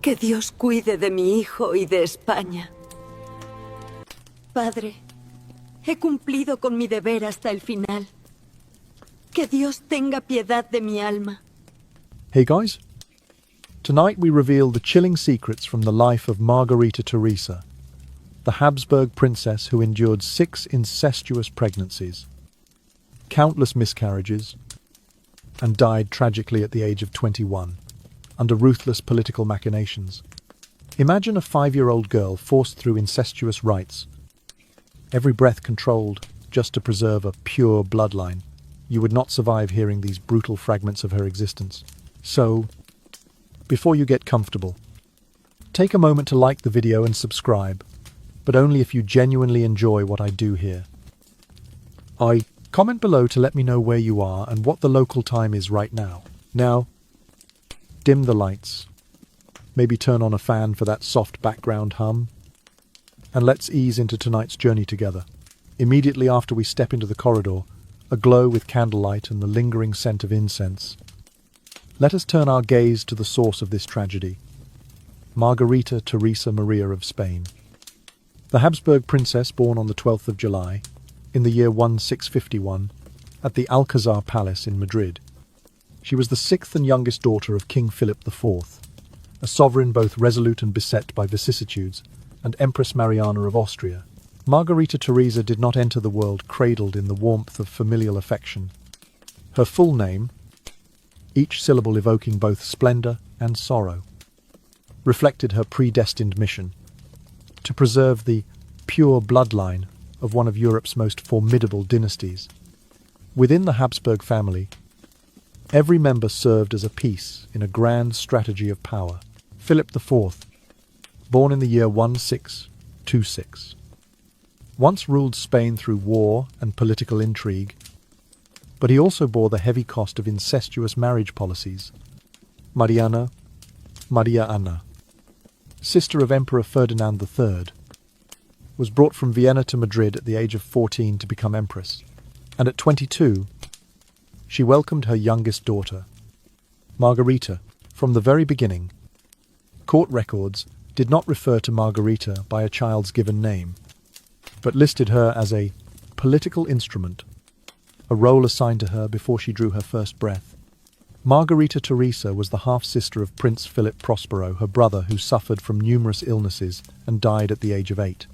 Que Dios cuide de mi hijo y de España. Padre, he cumplido con mi deber hasta el final. Que Dios tenga piedad de mi alma. Hey guys, tonight we reveal the chilling secrets from the life of Margarita Theresa, the Habsburg princess who endured 6 incestuous pregnancies, countless miscarriages, and died tragically at the age of 21, under ruthless political machinations. Imagine a 5-year-old girl forced through incestuous rites, every breath controlled just to preserve a pure bloodline. You would not survive hearing these brutal fragments of her existence. So, before you get comfortable, take a moment to like the video and subscribe, but only if you genuinely enjoy what I do here. Comment below to let me know where you are and what the local time is right now. Now, dim the lights, maybe turn on a fan for that soft background hum, and let's ease into tonight's journey together. Immediately after we step into the corridor, aglow with candlelight and the lingering scent of incense, let us turn our gaze to the source of this tragedy, Margarita Theresa Maria of Spain. The Habsburg princess, born on the 12th of July, in the year 1651, at the Alcazar Palace in Madrid. She was the 6th and youngest daughter of King Philip IV, a sovereign both resolute and beset by vicissitudes, and Empress Mariana of Austria. Margarita Theresa did not enter the world cradled in the warmth of familial affection. Her full name, each syllable evoking both splendor and sorrow, reflected her predestined mission to preserve the pure bloodline of one of Europe's most formidable dynasties. Within the Habsburg family, every member served as a piece in a grand strategy of power. Philip IV, born in the year 1626, once ruled Spain through war and political intrigue, but he also bore the heavy cost of incestuous marriage policies. Maria Anna, sister of Emperor Ferdinand III, was brought from Vienna to Madrid at the age of 14 to become empress, and at 22, she welcomed her youngest daughter, Margarita. From the very beginning, court records did not refer to Margarita by a child's given name, but listed her as a political instrument, a role assigned to her before she drew her first breath. Margarita Theresa was the half-sister of Prince Philip Prospero, her brother, who suffered from numerous illnesses and died at the age of 8.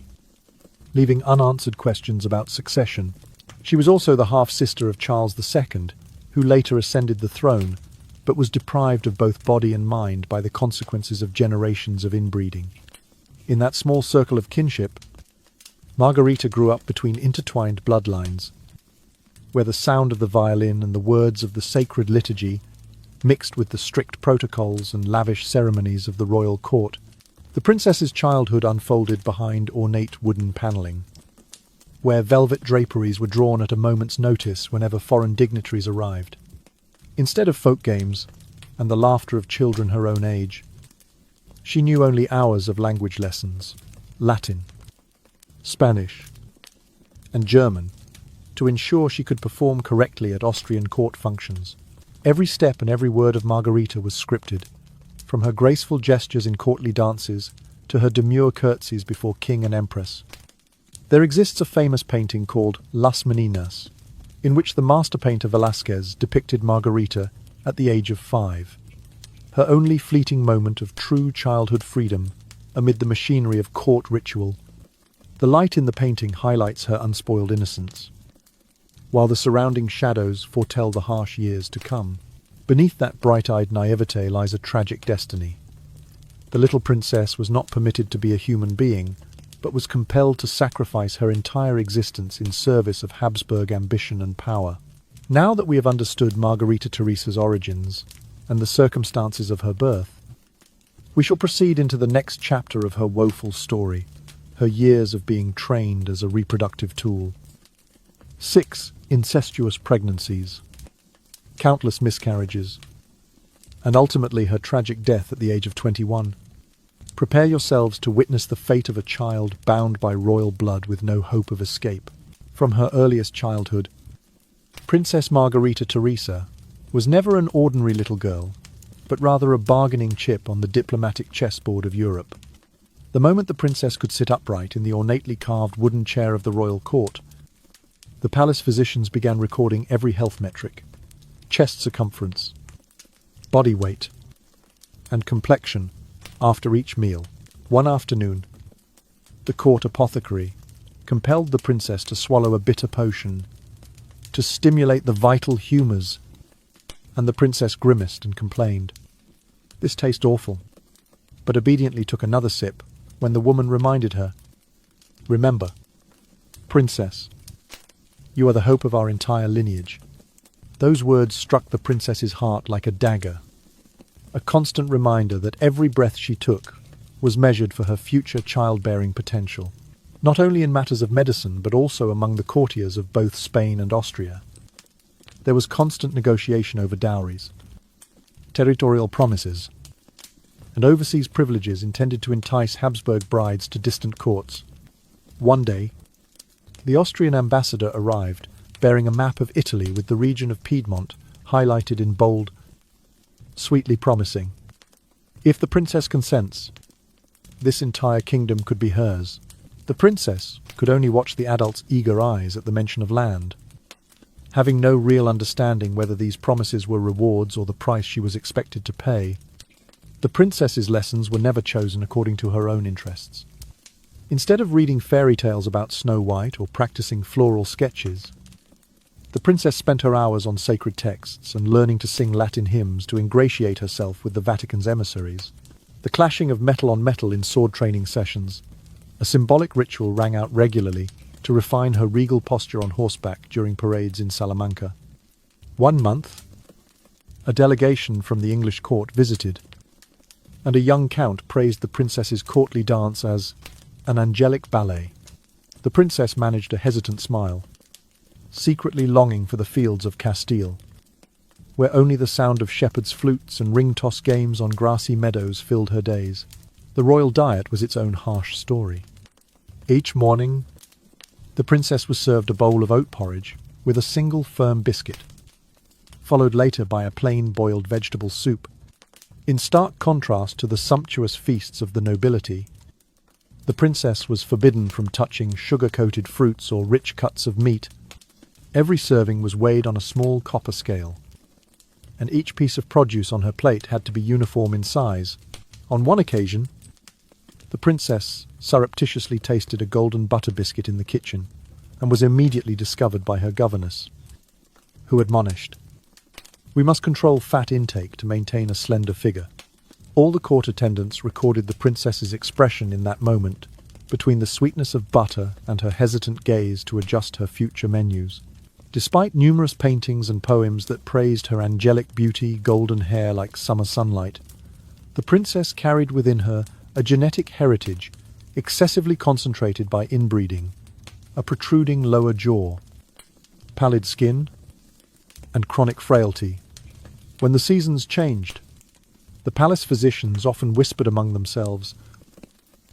Leaving unanswered questions about succession. She was also the half-sister of Charles II, who later ascended the throne, but was deprived of both body and mind by the consequences of generations of inbreeding. In that small circle of kinship, Margarita grew up between intertwined bloodlines, where the sound of the violin and the words of the sacred liturgy mixed with the strict protocols and lavish ceremonies of the royal court. The princess's childhood unfolded behind ornate wooden panelling, where velvet draperies were drawn at a moment's notice whenever foreign dignitaries arrived. Instead of folk games and the laughter of children her own age, she knew only hours of language lessons, Latin, Spanish, and German, to ensure she could perform correctly at Austrian court functions. Every step and every word of Margarita was scripted, from her graceful gestures in courtly dances to her demure curtsies before king and empress. There exists a famous painting called Las Meninas, in which the master painter Velázquez depicted Margarita at the age of 5, her only fleeting moment of true childhood freedom amid the machinery of court ritual. The light in the painting highlights her unspoiled innocence, while the surrounding shadows foretell the harsh years to come. Beneath that bright-eyed naivete lies a tragic destiny. The little princess was not permitted to be a human being, but was compelled to sacrifice her entire existence in service of Habsburg ambition and power. Now that we have understood Margarita Theresa's origins and the circumstances of her birth, we shall proceed into the next chapter of her woeful story, her years of being trained as a reproductive tool. 6 incestuous pregnancies, countless miscarriages, and ultimately her tragic death at the age of 21. Prepare yourselves to witness the fate of a child bound by royal blood with no hope of escape. From her earliest childhood, Princess Margarita Theresa was never an ordinary little girl. but rather a bargaining chip on the diplomatic chessboard of Europe. The moment the princess could sit upright in the ornately carved wooden chair of the royal court, the palace physicians began recording every health metric: chest circumference, body weight, and complexion after each meal. One afternoon, the court apothecary compelled the princess to swallow a bitter potion to stimulate the vital humours, and the princess grimaced and complained. This tastes awful, but obediently took another sip when the woman reminded her, "Remember, princess, you are the hope of our entire lineage." Those words struck the princess's heart like a dagger, a constant reminder that every breath she took was measured for her future childbearing potential, not only in matters of medicine but also among the courtiers of both Spain and Austria. There was constant negotiation over dowries, territorial promises, and overseas privileges intended to entice Habsburg brides to distant courts. One day, the Austrian ambassador arrived, bearing a map of Italy with the region of Piedmont highlighted in bold, sweetly promising. If the princess consents, this entire kingdom could be hers. The princess could only watch the adult's eager eyes at the mention of land, having no real understanding whether these promises were rewards or the price she was expected to pay. The princess's lessons were never chosen according to her own interests. Instead of reading fairy tales about Snow White or practicing floral sketches, the princess spent her hours on sacred texts and learning to sing Latin hymns to ingratiate herself with the Vatican's emissaries. The clashing of metal on metal in sword training sessions, a symbolic ritual, rang out regularly to refine her regal posture on horseback during parades in Salamanca. One month, a delegation from the English court visited, and a young count praised the princess's courtly dance as an angelic ballet. The princess managed a hesitant smile, secretly longing for the fields of Castile, where only the sound of shepherds' flutes and ring-toss games on grassy meadows filled her days. The royal diet was its own harsh story. Each morning, the princess was served a bowl of oat porridge with a single firm biscuit, followed later by a plain boiled vegetable soup. In stark contrast to the sumptuous feasts of the nobility, the princess was forbidden from touching sugar-coated fruits or rich cuts of meat. Every serving was weighed on a small copper scale, and each piece of produce on her plate had to be uniform in size. On one occasion, the princess surreptitiously tasted a golden butter biscuit in the kitchen and was immediately discovered by her governess, who admonished, "We must control fat intake to maintain a slender figure." All the court attendants recorded the princess's expression in that moment, between the sweetness of butter and her hesitant gaze to adjust her future menus. Despite numerous paintings and poems that praised her angelic beauty, golden hair like summer sunlight, the princess carried within her a genetic heritage excessively concentrated by inbreeding, a protruding lower jaw, pallid skin, and chronic frailty. When the seasons changed, the palace physicians often whispered among themselves,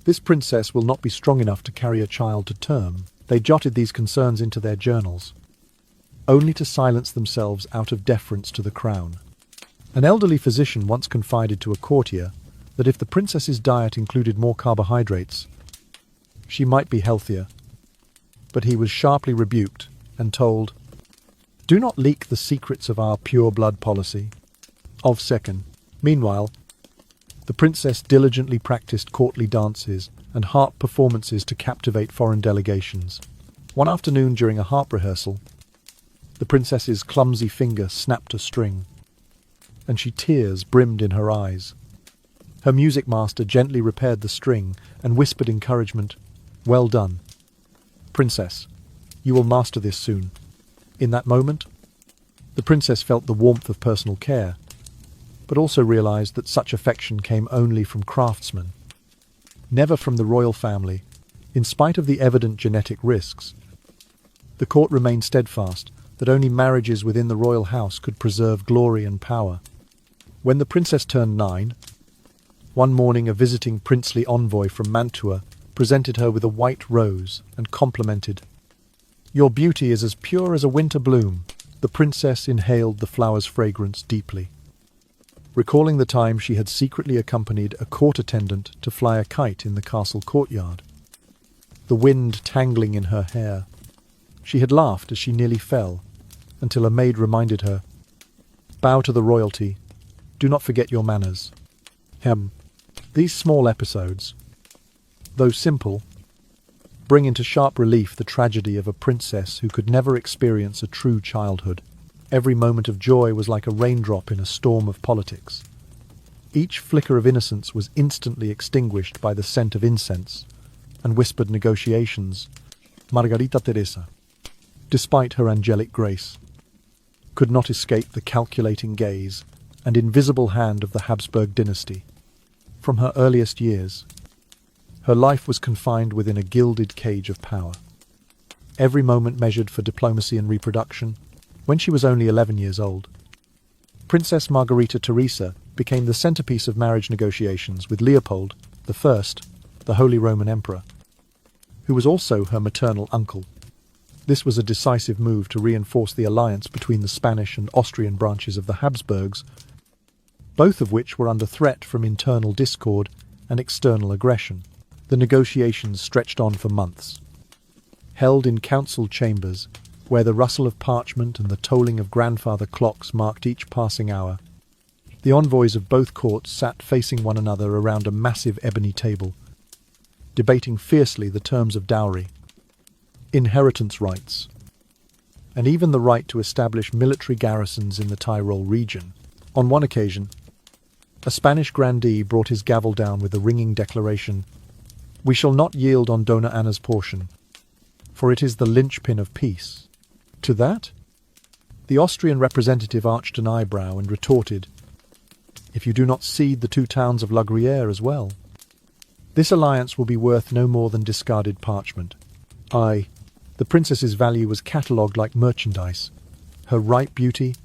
"This princess will not be strong enough to carry a child to term." They jotted these concerns into their journals, only to silence themselves out of deference to the crown. An elderly physician once confided to a courtier that if the princess's diet included more carbohydrates, she might be healthier. But he was sharply rebuked and told, "Do not leak the secrets of our pure blood policy." Of second. Meanwhile, the princess diligently practiced courtly dances and harp performances to captivate foreign delegations. One afternoon during a harp rehearsal, the princess's clumsy finger snapped a string, and tears brimmed in her eyes. Her music master gently repaired the string and whispered encouragement, "Well done, princess. You will master this soon." In that moment, the princess felt the warmth of personal care, but also realized that such affection came only from craftsmen, never from the royal family. In spite of the evident genetic risks, the court remained steadfast that only marriages within the royal house could preserve glory and power. When the princess turned 9, one morning a visiting princely envoy from Mantua presented her with a white rose and complimented, "Your beauty is as pure as a winter bloom." The princess inhaled the flower's fragrance deeply. recalling the time she had secretly accompanied a court attendant to fly a kite in the castle courtyard. The wind tangling in her hair. She had laughed as she nearly fell, until a maid reminded her, "Bow to the royalty. Do not forget your manners." These small episodes, though simple, bring into sharp relief the tragedy of a princess who could never experience a true childhood. Every moment of joy was like a raindrop in a storm of politics. Each flicker of innocence was instantly extinguished by the scent of incense and whispered negotiations. Margarita Theresa, despite her angelic grace, could not escape the calculating gaze and invisible hand of the Habsburg dynasty. From her earliest years, her life was confined within a gilded cage of power. Every moment measured for diplomacy and reproduction. When she was only 11 years old, Princess Margarita Theresa became the centerpiece of marriage negotiations with Leopold I, the Holy Roman Emperor, who was also her maternal uncle. This was a decisive move to reinforce the alliance between the Spanish and Austrian branches of the Habsburgs, both of which were under threat from internal discord and external aggression. The negotiations stretched on for months. Held in council chambers, where the rustle of parchment and the tolling of grandfather clocks marked each passing hour, the envoys of both courts sat facing one another around a massive ebony table, debating fiercely the terms of dowry, inheritance rights, and even the right to establish military garrisons in the Tyrol region. On one occasion, a Spanish grandee brought his gavel down with a ringing declaration, "We shall not yield on Dona Anna's portion, for it is the linchpin of peace." To that, the Austrian representative arched an eyebrow and retorted, "If you do not cede the 2 towns of La Gruyere as well, this alliance will be worth no more than discarded parchment." The princess's value was catalogued like merchandise. Her ripe beauty,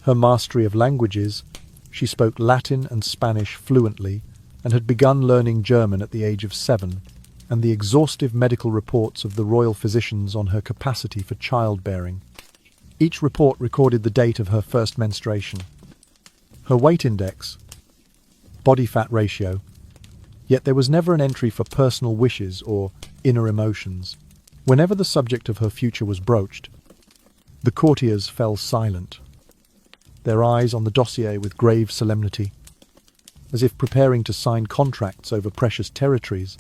her mastery of languages, she spoke Latin and Spanish fluently and had begun learning German at the age of 7, and the exhaustive medical reports of the royal physicians on her capacity for childbearing. Each report recorded the date of her first menstruation, her weight index, body fat ratio, yet there was never an entry for personal wishes or inner emotions. Whenever the subject of her future was broached, the courtiers fell silent, their eyes on the dossier with grave solemnity, as if preparing to sign contracts over precious territories.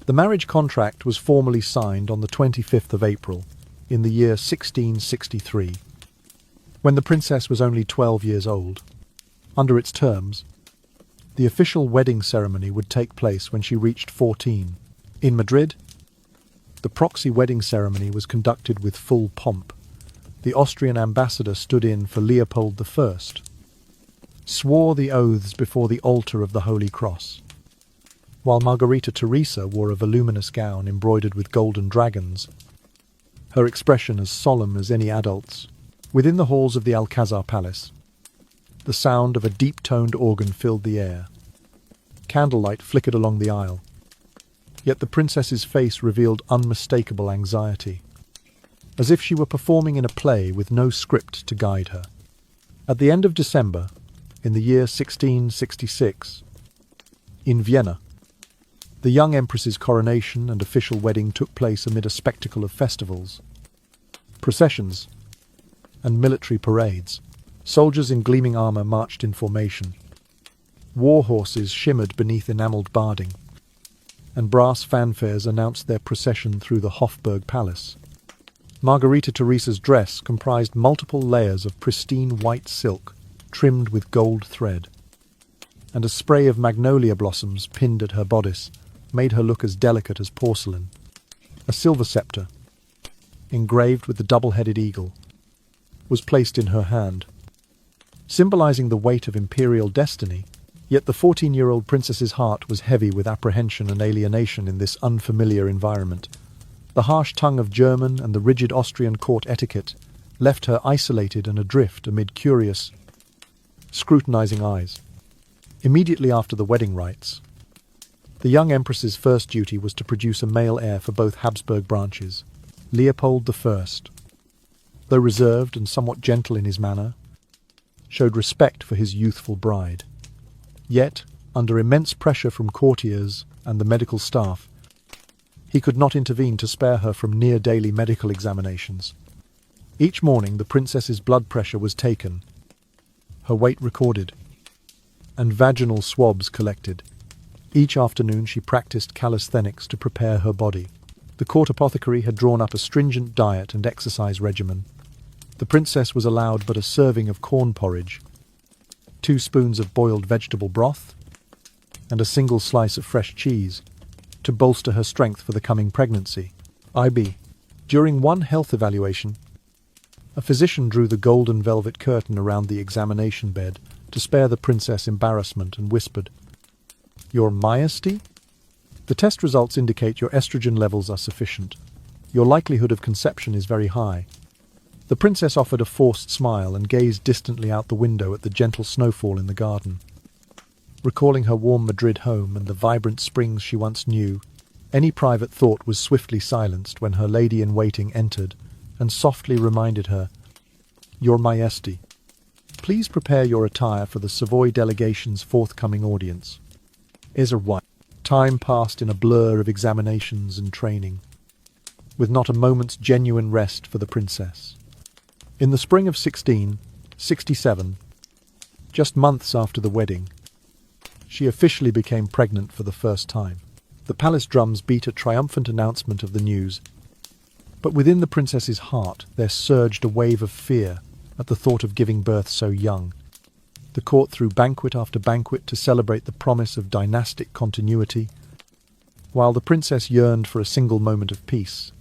The marriage contract was formally signed on the 25th of April, in the year 1663, when the princess was only 12 years old. Under its terms, the official wedding ceremony would take place when she reached 14. In Madrid, the proxy wedding ceremony was conducted with full pomp. The Austrian ambassador stood in for Leopold I, swore the oaths before the altar of the Holy Cross, while Margarita Theresa wore a voluminous gown embroidered with golden dragons, her expression as solemn as any adult's. Within the halls of the Alcazar Palace, the sound of a deep-toned organ filled the air. Candlelight flickered along the aisle, yet the princess's face revealed unmistakable anxiety, as if she were performing in a play with no script to guide her. At the end of December, in the year 1666, in Vienna, the young empress's coronation and official wedding took place amid a spectacle of festivals, processions, and military parades. Soldiers in gleaming armour marched in formation. War horses shimmered beneath enamelled barding, and brass fanfares announced their procession through the Hofburg Palace. Margarita Theresa's dress comprised multiple layers of pristine white silk trimmed with gold thread, and a spray of magnolia blossoms pinned at her bodice made her look as delicate as porcelain. A silver sceptre, engraved with the double-headed eagle, was placed in her hand, symbolizing the weight of imperial destiny. Yet the 14-year-old princess's heart was heavy with apprehension and alienation in this unfamiliar environment. The harsh tongue of German and the rigid Austrian court etiquette left her isolated and adrift amid curious, scrutinizing eyes. Immediately after the wedding rites, the young empress's first duty was to produce a male heir for both Habsburg branches. Leopold I, though reserved and somewhat gentle in his manner, showed respect for his youthful bride. Yet, under immense pressure from courtiers and the medical staff, he could not intervene to spare her from near-daily medical examinations. Each morning the princess's blood pressure was taken, her weight recorded, and vaginal swabs collected. Each afternoon she practiced calisthenics to prepare her body. The court apothecary had drawn up a stringent diet and exercise regimen. The princess was allowed but a serving of corn porridge, 2 spoons of boiled vegetable broth, and a single slice of fresh cheese to bolster her strength for the coming pregnancy. IB. During one health evaluation, a physician drew the golden velvet curtain around the examination bed to spare the princess embarrassment and whispered, "Your Majesty? The test results indicate your estrogen levels are sufficient. Your likelihood of conception is very high." The princess offered a forced smile and gazed distantly out the window at the gentle snowfall in the garden. Recalling her warm Madrid home and the vibrant springs she once knew, any private thought was swiftly silenced when her lady-in-waiting entered and softly reminded her, "Your Majesty, please prepare your attire for the Savoy delegation's forthcoming audience." Ezra. Time passed in a blur of examinations and training, with not a moment's genuine rest for the princess. In the spring of 1667, just months after the wedding, she officially became pregnant for the first time. The palace drums beat a triumphant announcement of the news, but within the princess's heart there surged a wave of fear at the thought of giving birth so young. The court threw banquet after banquet to celebrate the promise of dynastic continuity, while the princess yearned for a single moment of peace,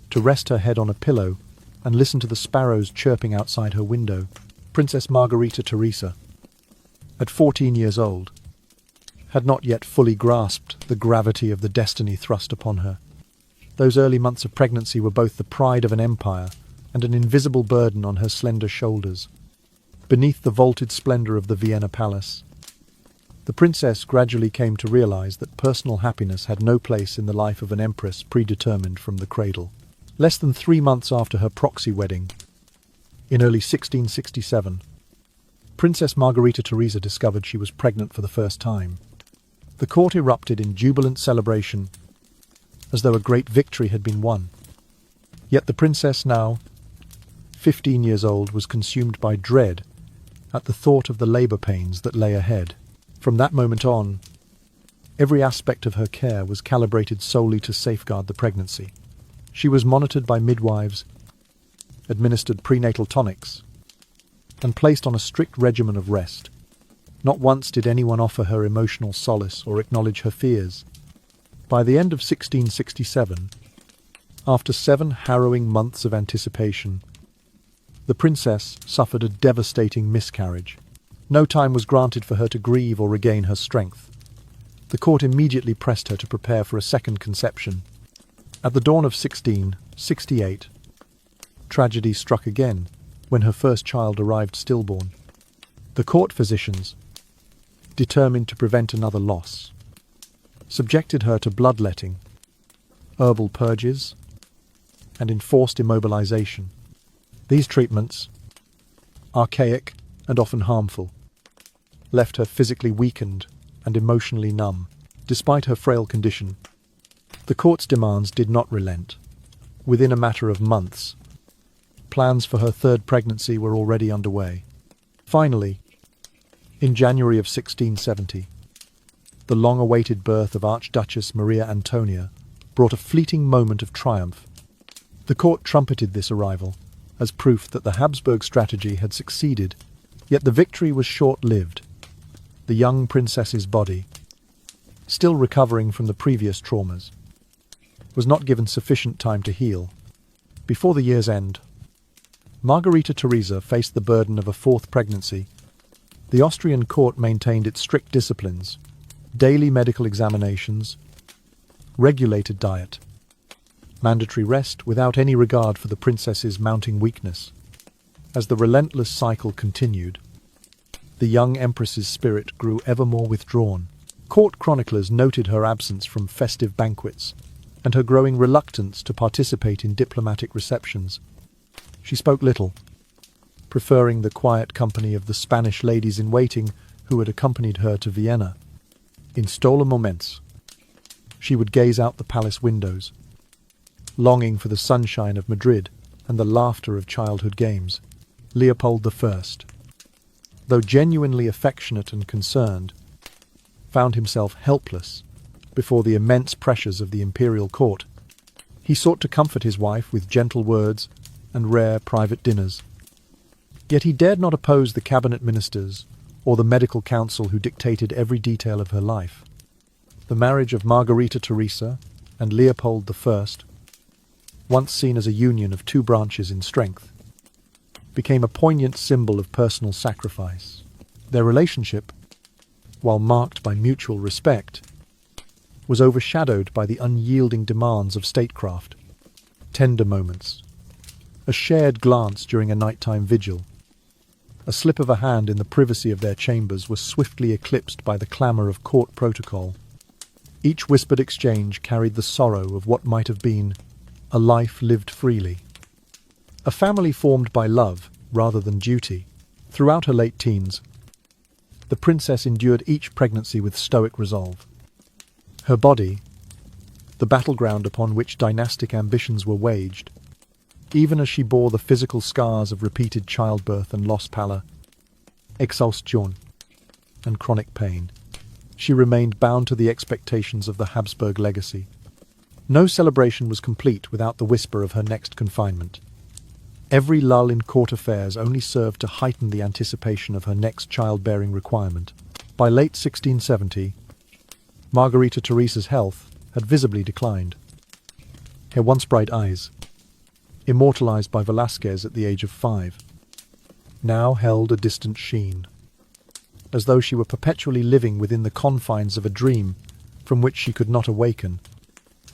to rest her head on a pillow and listen to the sparrows chirping outside her window. Princess Margarita Theresa, at 14 years old, had not yet fully grasped the gravity of the destiny thrust upon her. Those early months of pregnancy were both the pride of an empire and an invisible burden on her slender shoulders. Beneath the vaulted splendor of the Vienna palace, the princess gradually came to realize that personal happiness had no place in the life of an empress predetermined from the cradle. Less than 3 months after her proxy wedding, in early 1667, Princess Margarita Theresa discovered she was pregnant for the first time. The court erupted in jubilant celebration, as though a great victory had been won. Yet the princess, now 15 years old, was consumed by dread at the thought of the labor pains that lay ahead. From that moment on, every aspect of her care was calibrated solely to safeguard the pregnancy. She was monitored by midwives, administered prenatal tonics, and placed on a strict regimen of rest. Not once did anyone offer her emotional solace or acknowledge her fears. By the end of 1667, after 7 harrowing months of anticipation, the princess suffered a devastating miscarriage. No time was granted for her to grieve or regain her strength. The court immediately pressed her to prepare for a second conception. At the dawn of 1668, tragedy struck again when her first child arrived stillborn. The court physicians, determined to prevent another loss, subjected her to bloodletting, herbal purges, and enforced immobilization. These treatments, archaic and often harmful, left her physically weakened and emotionally numb. Despite her frail condition, the court's demands did not relent. Within a matter of months, plans for her third pregnancy were already underway. Finally, in January of 1670, the long-awaited birth of Archduchess Maria Antonia brought a fleeting moment of triumph. The court trumpeted this arrival as proof that the Habsburg strategy had succeeded, yet the victory was short-lived. The young princess's body, still recovering from the previous traumas, was not given sufficient time to heal. Before the year's end, Margarita Theresa faced the burden of a fourth pregnancy. The Austrian court maintained its strict disciplines, daily medical examinations, regulated diet, mandatory rest without any regard for the princess's mounting weakness. As the relentless cycle continued, the young empress's spirit grew ever more withdrawn. Court chroniclers noted her absence from festive banquets and her growing reluctance to participate in diplomatic receptions. She spoke little, preferring the quiet company of the Spanish ladies-in-waiting who had accompanied her to Vienna. In stolen moments, she would gaze out the palace windows, longing for the sunshine of Madrid and the laughter of childhood games. Leopold I, though genuinely affectionate and concerned, found himself helpless before the immense pressures of the imperial court. He sought to comfort his wife with gentle words and rare private dinners. Yet he dared not oppose the cabinet ministers or the medical council who dictated every detail of her life. The marriage of Margarita Theresa and Leopold I, once seen as a union of two branches in strength, became a poignant symbol of personal sacrifice. Their relationship, while marked by mutual respect, was overshadowed by the unyielding demands of statecraft. Tender moments, a shared glance during a nighttime vigil, a slip of a hand in the privacy of their chambers were swiftly eclipsed by the clamour of court protocol. Each whispered exchange carried the sorrow of what might have been a life lived freely. A family formed by love rather than duty. Throughout her late teens, the princess endured each pregnancy with stoic resolve. Her body, the battleground upon which dynastic ambitions were waged, even as she bore the physical scars of repeated childbirth and lost pallor, exhaustion, and chronic pain, she remained bound to the expectations of the Habsburg legacy. No celebration was complete without the whisper of her next confinement. Every lull in court affairs only served to heighten the anticipation of her next childbearing requirement. By late 1670, Margarita Theresa's health had visibly declined. Her once bright eyes, immortalized by Velázquez at the age of 5, now held a distant sheen, as though she were perpetually living within the confines of a dream from which she could not awaken.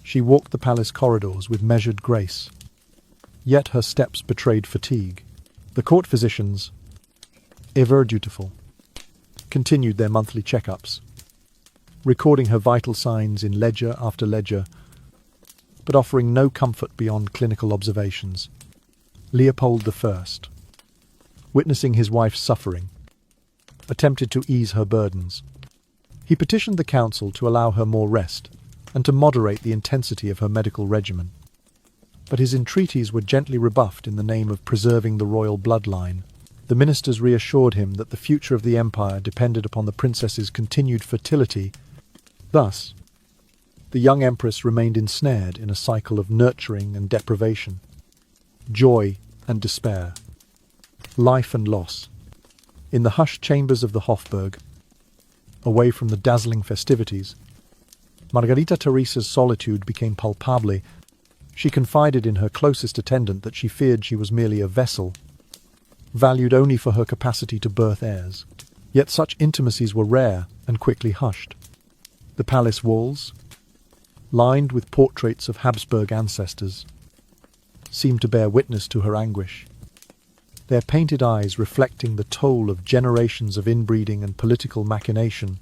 She walked the palace corridors with measured grace, yet her steps betrayed fatigue. The court physicians, ever dutiful, continued their monthly checkups, recording her vital signs in ledger after ledger, but offering no comfort beyond clinical observations. Leopold I, witnessing his wife's suffering, attempted to ease her burdens. He petitioned the council to allow her more rest and to moderate the intensity of her medical regimen. But his entreaties were gently rebuffed in the name of preserving the royal bloodline. The ministers reassured him that the future of the empire depended upon the princess's continued fertility. Thus, the young empress remained ensnared in a cycle of nurturing and deprivation, joy and despair, life and loss. In the hushed chambers of the Hofburg, away from the dazzling festivities, Margarita Theresa's solitude became palpable. She confided in her closest attendant that she feared she was merely a vessel, valued only for her capacity to birth heirs. Yet such intimacies were rare and quickly hushed. The palace walls, lined with portraits of Habsburg ancestors, seemed to bear witness to her anguish, their painted eyes reflecting the toll of generations of inbreeding and political machination.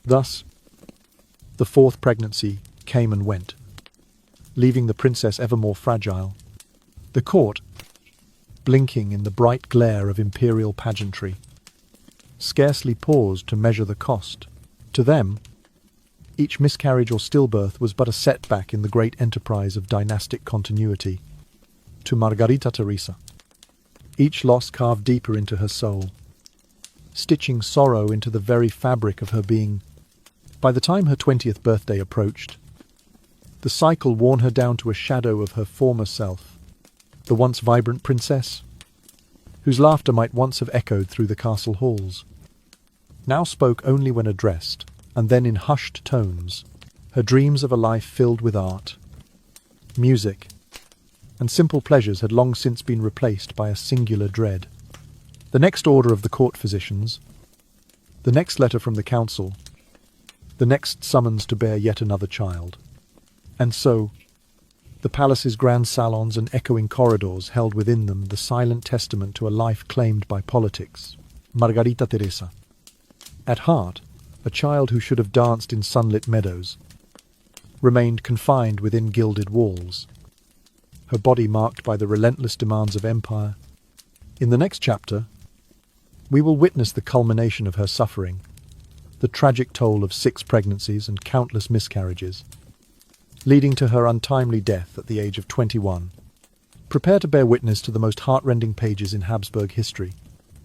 Thus, the fourth pregnancy came and went, leaving the princess ever more fragile. The court, blinking in the bright glare of imperial pageantry, scarcely paused to measure the cost. To them, each miscarriage or stillbirth was but a setback in the great enterprise of dynastic continuity. To Margarita Theresa, each loss carved deeper into her soul, stitching sorrow into the very fabric of her being. By the time her 20th birthday approached, the cycle worn her down to a shadow of her former self, the once vibrant princess, whose laughter might once have echoed through the castle halls, now spoke only when addressed, and then in hushed tones. Her dreams of a life filled with art, music, and simple pleasures had long since been replaced by a singular dread. The next order of the court physicians, the next letter from the council, the next summons to bear yet another child. And so, the palace's grand salons and echoing corridors held within them the silent testament to a life claimed by politics. Margarita Theresa, at heart, a child who should have danced in sunlit meadows, remained confined within gilded walls, her body marked by the relentless demands of empire, In the next chapter, we will witness the culmination of her suffering, the tragic toll of 6 pregnancies and countless miscarriages, leading to her untimely death at the age of 21. Prepare to bear witness to the most heartrending pages in Habsburg history.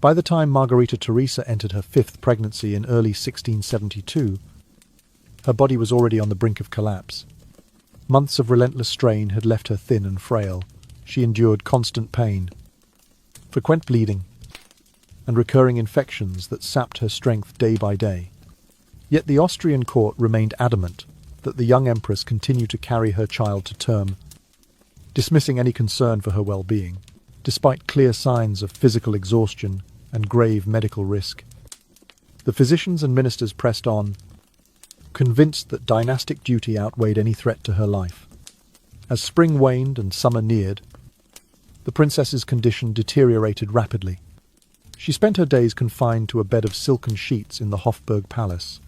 By the time Margarita Theresa entered her 5th pregnancy in early 1672, her body was already on the brink of collapse. Months of relentless strain had left her thin and frail. She endured constant pain, frequent bleeding, and recurring infections that sapped her strength day by day. Yet the Austrian court remained adamant that the young empress continue to carry her child to term, dismissing any concern for her well-being, despite clear signs of physical exhaustion and grave medical risk. The physicians and ministers pressed on, convinced that dynastic duty outweighed any threat to her life. As spring waned and summer neared, the princess's condition deteriorated rapidly. She spent her days confined to a bed of silken sheets in the Habsburg palace,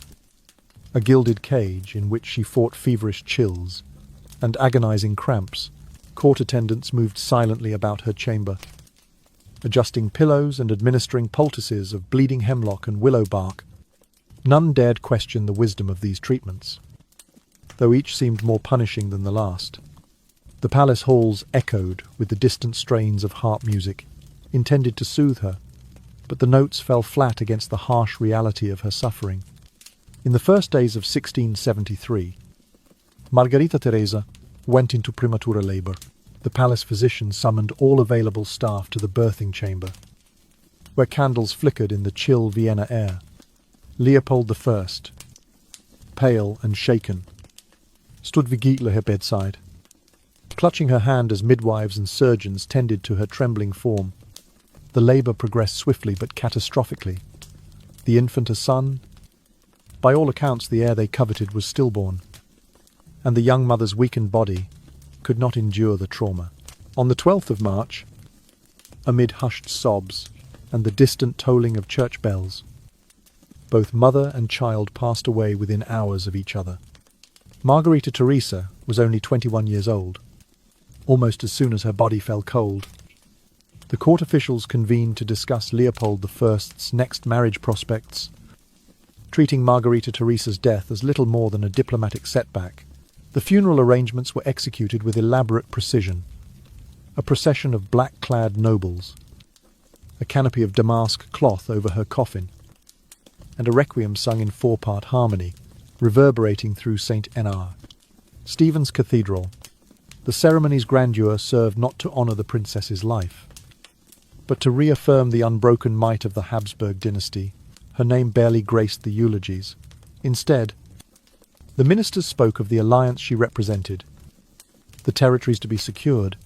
a gilded cage in which she fought feverish chills and agonizing cramps. Court attendants moved silently about her chamber, adjusting pillows and administering poultices of bleeding hemlock and willow bark. None dared question the wisdom of these treatments, though each seemed more punishing than the last. The palace halls echoed with the distant strains of harp music, intended to soothe her, but the notes fell flat against the harsh reality of her suffering. In the first days of 1673, Margarita Theresa went into premature labor. The palace physician summoned all available staff to the birthing chamber, where candles flickered in the chill Vienna air. Leopold I, pale and shaken, stood vigil at her bedside, clutching her hand as midwives and surgeons tended to her trembling form. The labor progressed swiftly but catastrophically. The infant, a son, by all accounts the heir they coveted, was stillborn, and the young mother's weakened body could not endure the trauma. On the 12th of March, amid hushed sobs and the distant tolling of church bells, both mother and child passed away within hours of each other. Margarita Theresa was only 21 years old. Almost as soon as her body fell cold, the court officials convened to discuss Leopold I's next marriage prospects, treating Margarita Theresa's death as little more than a diplomatic setback. The funeral arrangements were executed with elaborate precision. A procession of black-clad nobles, a canopy of damask cloth over her coffin, and a requiem sung in 4-part harmony, reverberating through St. Enard, Stephen's Cathedral. The ceremony's grandeur served not to honour the princess's life, but to reaffirm the unbroken might of the Habsburg dynasty. Her name barely graced the eulogies. Instead, the ministers spoke of the alliance she represented, the territories to be secured,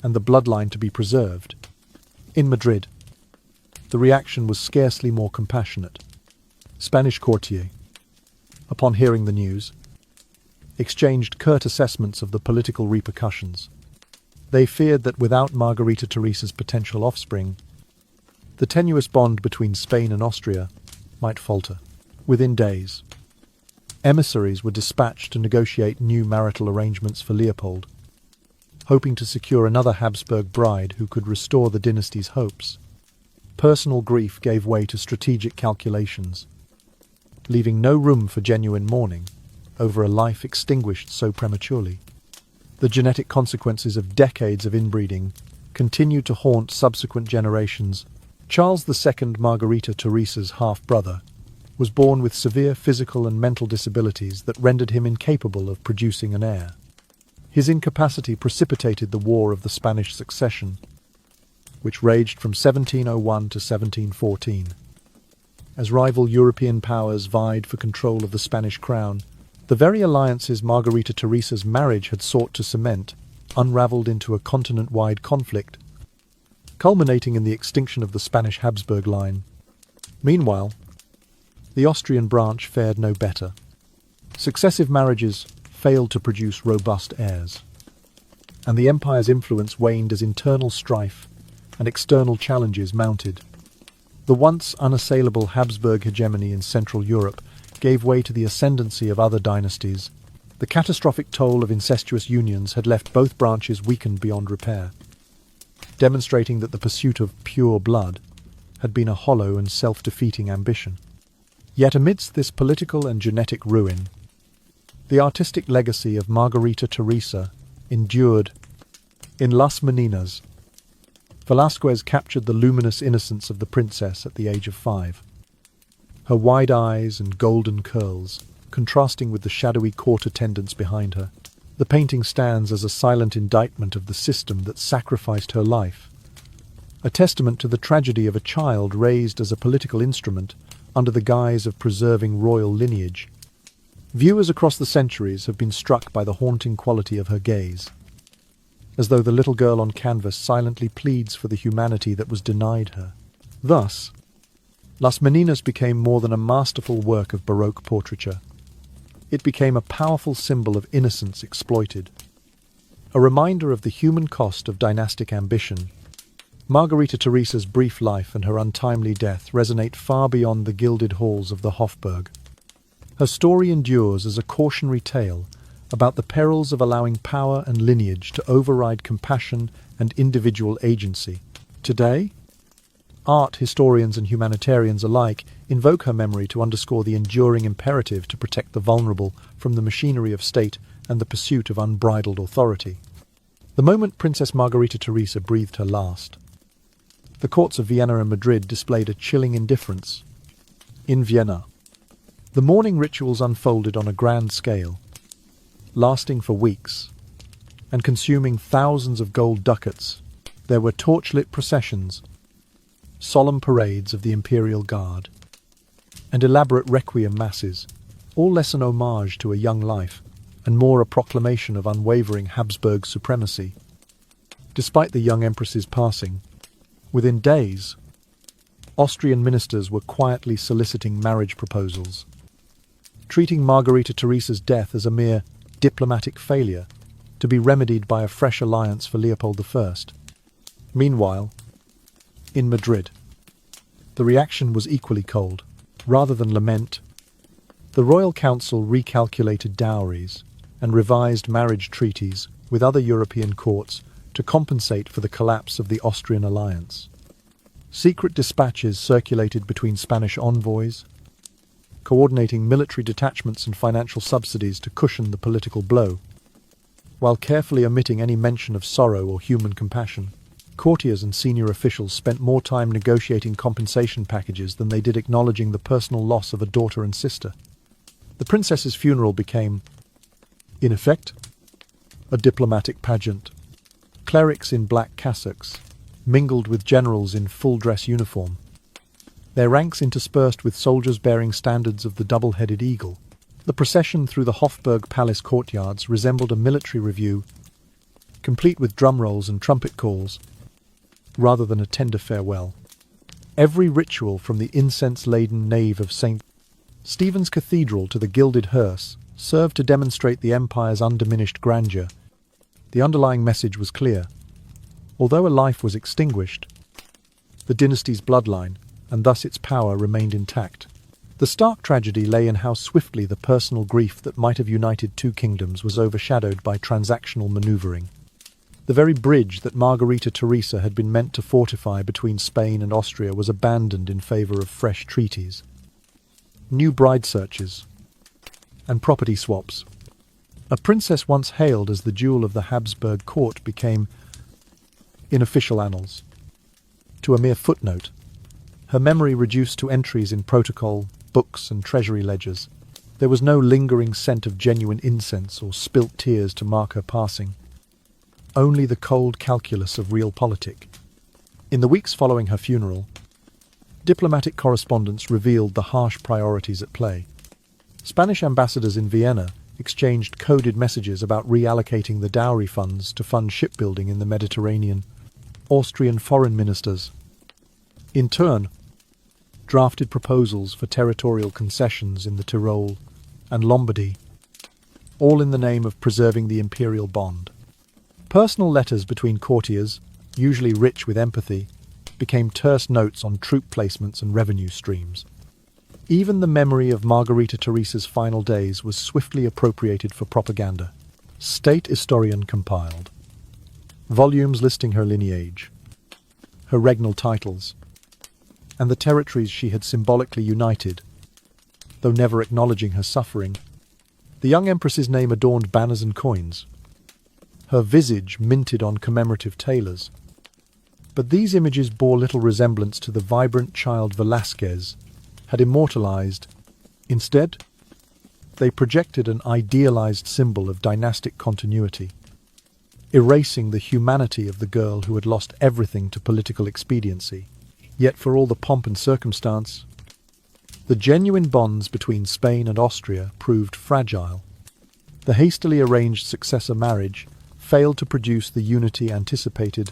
and the bloodline to be preserved. In Madrid, the reaction was scarcely more compassionate. Spanish courtiers, upon hearing the news, exchanged curt assessments of the political repercussions. They feared that without Margarita Theresa's potential offspring, the tenuous bond between Spain and Austria might falter. Within days, emissaries were dispatched to negotiate new marital arrangements for Leopold, hoping to secure another Habsburg bride who could restore the dynasty's hopes. Personal grief gave way to strategic calculations, leaving no room for genuine mourning over a life extinguished so prematurely. The genetic consequences of decades of inbreeding continued to haunt subsequent generations. Charles II, Margarita Theresa's half-brother, was born with severe physical and mental disabilities that rendered him incapable of producing an heir. His incapacity precipitated the War of the Spanish Succession, which raged from 1701 to 1714. As rival European powers vied for control of the Spanish crown, the very alliances Margarita Theresa's marriage had sought to cement unravelled into a continent-wide conflict, culminating in the extinction of the Spanish Habsburg line. Meanwhile, the Austrian branch fared no better. Successive marriages failed to produce robust heirs, and the empire's influence waned as internal strife and external challenges mounted. The once unassailable Habsburg hegemony in Central Europe gave way to the ascendancy of other dynasties. The catastrophic toll of incestuous unions had left both branches weakened beyond repair. demonstrating that the pursuit of pure blood had been a hollow and self-defeating ambition. Yet amidst this political and genetic ruin, the artistic legacy of Margarita Theresa endured. In Las Meninas, Velázquez captured the luminous innocence of the princess at the age of 5. Her wide eyes and golden curls, contrasting with the shadowy court attendants behind her. The painting stands as a silent indictment of the system that sacrificed her life, a testament to the tragedy of a child raised as a political instrument under the guise of preserving royal lineage. Viewers across the centuries have been struck by the haunting quality of her gaze, as though the little girl on canvas silently pleads for the humanity that was denied her. Thus, Las Meninas became more than a masterful work of Baroque portraiture. It became a powerful symbol of innocence exploited, a reminder of the human cost of dynastic ambition. Margarita Theresa's brief life and her untimely death resonate far beyond the gilded halls of the Hofburg. Her story endures as a cautionary tale about the perils of allowing power and lineage to override compassion and individual agency. Today, art historians and humanitarians alike invoke her memory to underscore the enduring imperative to protect the vulnerable from the machinery of state and the pursuit of unbridled authority. The moment Princess Margarita Theresa breathed her last, the courts of Vienna and Madrid displayed a chilling indifference. In Vienna, the mourning rituals unfolded on a grand scale, lasting for weeks, and consuming thousands of gold ducats. There were torchlit processions, solemn parades of the Imperial Guard, and elaborate requiem masses, all less an homage to a young life, and more a proclamation of unwavering Habsburg supremacy. Despite the young empress's passing, within days, Austrian ministers were quietly soliciting marriage proposals, treating Margarita Theresa's death as a mere diplomatic failure, to be remedied by a fresh alliance for Leopold I. Meanwhile, in Madrid, the reaction was equally cold. Rather than lament, the Royal Council recalculated dowries and revised marriage treaties with other European courts to compensate for the collapse of the Austrian alliance. Secret dispatches circulated between Spanish envoys, coordinating military detachments and financial subsidies to cushion the political blow, while carefully omitting any mention of sorrow or human compassion. Courtiers and senior officials spent more time negotiating compensation packages than they did acknowledging the personal loss of a daughter and sister. The princess's funeral became, in effect, a diplomatic pageant. Clerics in black cassocks mingled with generals in full-dress uniform, their ranks interspersed with soldiers bearing standards of the double-headed eagle. The procession through the Hofburg Palace courtyards resembled a military review, complete with drum rolls and trumpet calls, rather than a tender farewell. Every ritual from the incense-laden nave of St. Stephen's Cathedral to the gilded hearse served to demonstrate the empire's undiminished grandeur. The underlying message was clear. Although a life was extinguished, the dynasty's bloodline, and thus its power, remained intact. The stark tragedy lay in how swiftly the personal grief that might have united two kingdoms was overshadowed by transactional maneuvering. The very bridge that Margarita Theresa had been meant to fortify between Spain and Austria was abandoned in favour of fresh treaties, new bride searches, and property swaps. A princess once hailed as the jewel of the Habsburg court became, in official annals, to a mere footnote, her memory reduced to entries in protocol, books and treasury ledgers. There was no lingering scent of genuine incense or spilt tears to mark her passing, only the cold calculus of realpolitik. In the weeks following her funeral, diplomatic correspondence revealed the harsh priorities at play. Spanish ambassadors in Vienna exchanged coded messages about reallocating the dowry funds to fund shipbuilding in the Mediterranean. Austrian foreign ministers, in turn, drafted proposals for territorial concessions in the Tyrol and Lombardy, all in the name of preserving the imperial bond. Personal letters between courtiers, usually rich with empathy, became terse notes on troop placements and revenue streams. Even the memory of Margarita Theresa's final days was swiftly appropriated for propaganda. State historian compiled volumes listing her lineage, her regnal titles, and the territories she had symbolically united, though never acknowledging her suffering. The young empress's name adorned banners and coins, her visage minted on commemorative tailors. But these images bore little resemblance to the vibrant child Velázquez had immortalized. Instead, they projected an idealized symbol of dynastic continuity, erasing the humanity of the girl who had lost everything to political expediency. Yet for all the pomp and circumstance, the genuine bonds between Spain and Austria proved fragile. The hastily arranged successor marriage failed to produce the unity anticipated,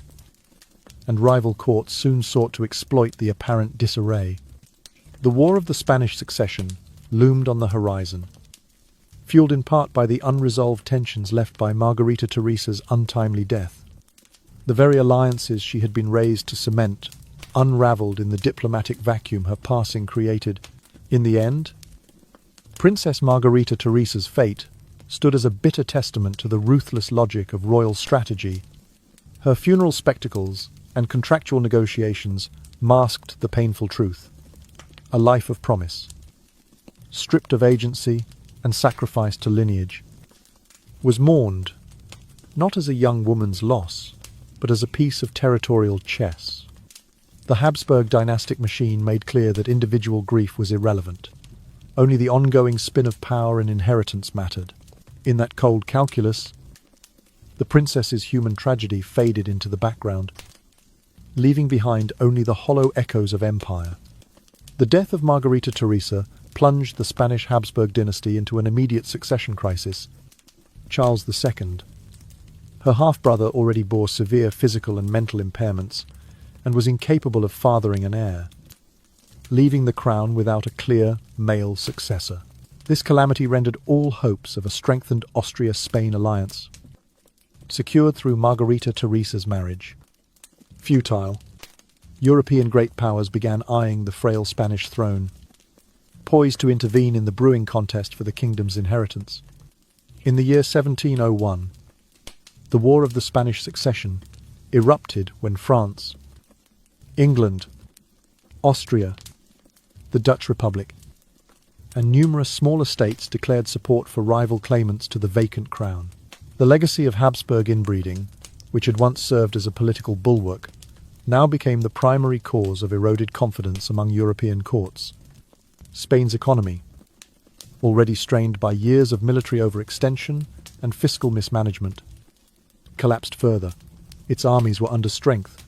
and rival courts soon sought to exploit the apparent disarray. The War of the Spanish Succession loomed on the horizon, fueled in part by the unresolved tensions left by Margarita Theresa's untimely death. The very alliances she had been raised to cement unravelled in the diplomatic vacuum her passing created. In the end, Princess Margarita Theresa's fate stood as a bitter testament to the ruthless logic of royal strategy. Her funeral spectacles and contractual negotiations masked the painful truth. A life of promise, stripped of agency and sacrificed to lineage, was mourned not as a young woman's loss, but as a piece of territorial chess. The Habsburg dynastic machine made clear that individual grief was irrelevant. Only the ongoing spin of power and inheritance mattered. In that cold calculus, the princess's human tragedy faded into the background, leaving behind only the hollow echoes of empire. The death of Margarita Theresa plunged the Spanish Habsburg dynasty into an immediate succession crisis. Charles II, her half-brother, already bore severe physical and mental impairments and was incapable of fathering an heir, leaving the crown without a clear male successor. This calamity rendered all hopes of a strengthened Austria-Spain alliance, secured through Margarita Theresa's marriage, futile. European great powers began eyeing the frail Spanish throne, poised to intervene in the brewing contest for the kingdom's inheritance. In the year 1701, the War of the Spanish Succession erupted when France, England, Austria, the Dutch Republic, and numerous smaller states declared support for rival claimants to the vacant crown. The legacy of Habsburg inbreeding, which had once served as a political bulwark, now became the primary cause of eroded confidence among European courts. Spain's economy, already strained by years of military overextension and fiscal mismanagement, collapsed further. Its armies were under strength,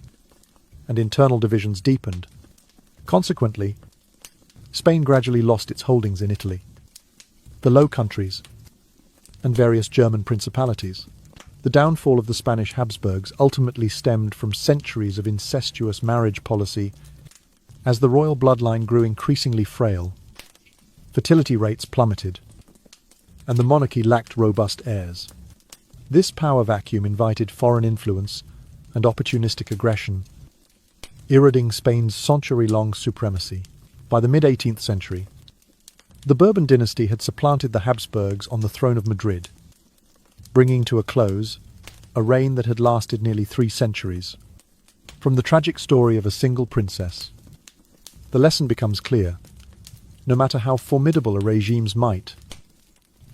and internal divisions deepened. Consequently, Spain gradually lost its holdings in Italy, the Low Countries, and various German principalities. The downfall of the Spanish Habsburgs ultimately stemmed from centuries of incestuous marriage policy. As the royal bloodline grew increasingly frail, fertility rates plummeted, and the monarchy lacked robust heirs. This power vacuum invited foreign influence and opportunistic aggression, eroding Spain's century-long supremacy. By the mid-18th century, the Bourbon dynasty had supplanted the Habsburgs on the throne of Madrid, bringing to a close a reign that had lasted nearly 3 centuries. From the tragic story of a single princess, the lesson becomes clear. No matter how formidable a regime's might,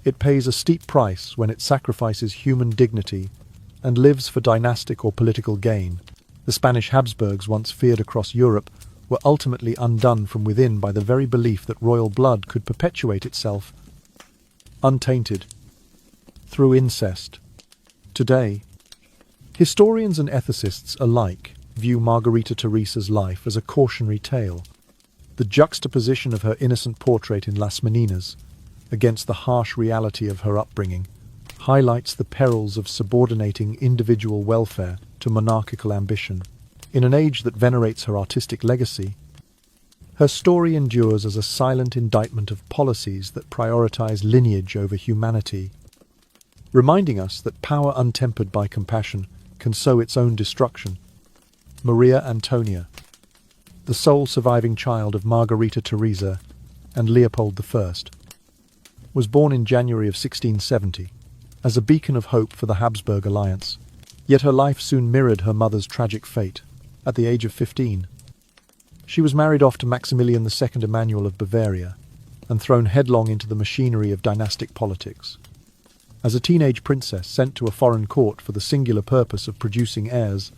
it pays a steep price when it sacrifices human dignity and lives for dynastic or political gain. The Spanish Habsburgs, once feared across Europe, were ultimately undone from within by the very belief that royal blood could perpetuate itself, untainted, through incest. Today, historians and ethicists alike view Margarita Theresa's life as a cautionary tale. The juxtaposition of her innocent portrait in Las Meninas against the harsh reality of her upbringing highlights the perils of subordinating individual welfare to monarchical ambition. In an age that venerates her artistic legacy, her story endures as a silent indictment of policies that prioritize lineage over humanity, reminding us that power untempered by compassion can sow its own destruction. Maria Antonia, the sole surviving child of Margarita Theresa and Leopold I, was born in January of 1670 as a beacon of hope for the Habsburg alliance. Yet her life soon mirrored her mother's tragic fate. at the age of 15. She was married off to Maximilian II Emmanuel of Bavaria and thrown headlong into the machinery of dynastic politics. As a teenage princess sent to a foreign court for the singular purpose of producing heirs,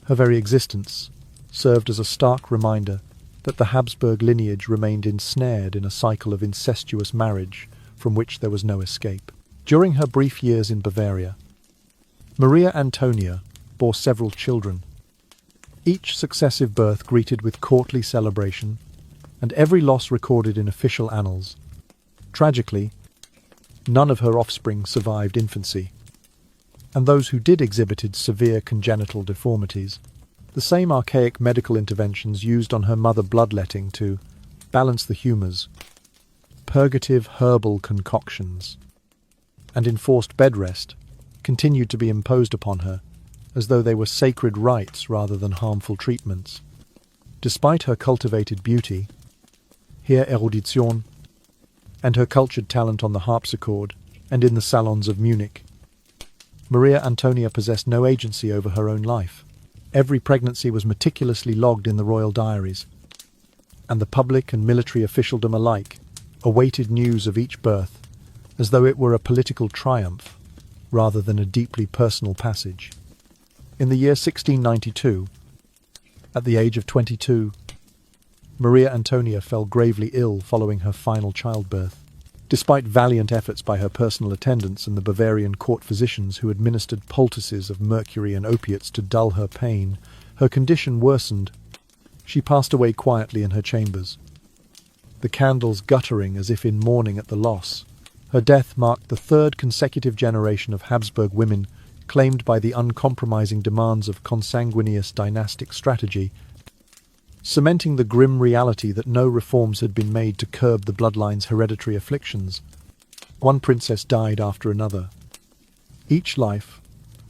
her very existence served as a stark reminder that the Habsburg lineage remained ensnared in a cycle of incestuous marriage from which there was no escape. During her brief years in Bavaria, Maria Antonia bore several children, each successive birth greeted with courtly celebration, and every loss recorded in official annals. Tragically, none of her offspring survived infancy, and those who did exhibited severe congenital deformities. The same archaic medical interventions used on her mother bloodletting to balance the humours, purgative herbal concoctions, and enforced bed rest continued to be imposed upon her as though they were sacred rites rather than harmful treatments. Despite her cultivated beauty, her erudition, and her cultured talent on the harpsichord and in the salons of Munich, Maria Antonia possessed no agency over her own life. Every pregnancy was meticulously logged in the royal diaries, and the public and military officialdom alike awaited news of each birth as though it were a political triumph rather than a deeply personal passage. In the year 1692, at the age of 22, Maria Antonia fell gravely ill following her final childbirth. Despite valiant efforts by her personal attendants and the Bavarian court physicians who administered poultices of mercury and opiates to dull her pain, her condition worsened. She passed away quietly in her chambers, the candles guttering as if in mourning at the loss. Her death marked the third consecutive generation of Habsburg women claimed by the uncompromising demands of consanguineous dynastic strategy, cementing the grim reality that no reforms had been made to curb the bloodline's hereditary afflictions. One princess died after another, each life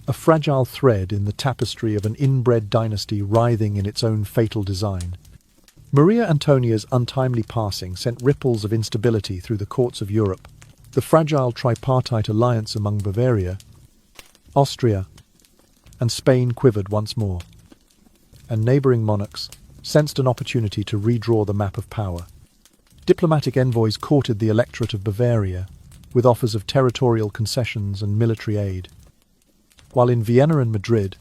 a fragile thread in the tapestry of an inbred dynasty writhing in its own fatal design. Maria Antonia's untimely passing sent ripples of instability through the courts of Europe. The fragile tripartite alliance among Bavaria, Austria, and Spain quivered once more, and neighbouring monarchs sensed an opportunity to redraw the map of power. Diplomatic envoys courted the electorate of Bavaria with offers of territorial concessions and military aid, while in Vienna and Madrid,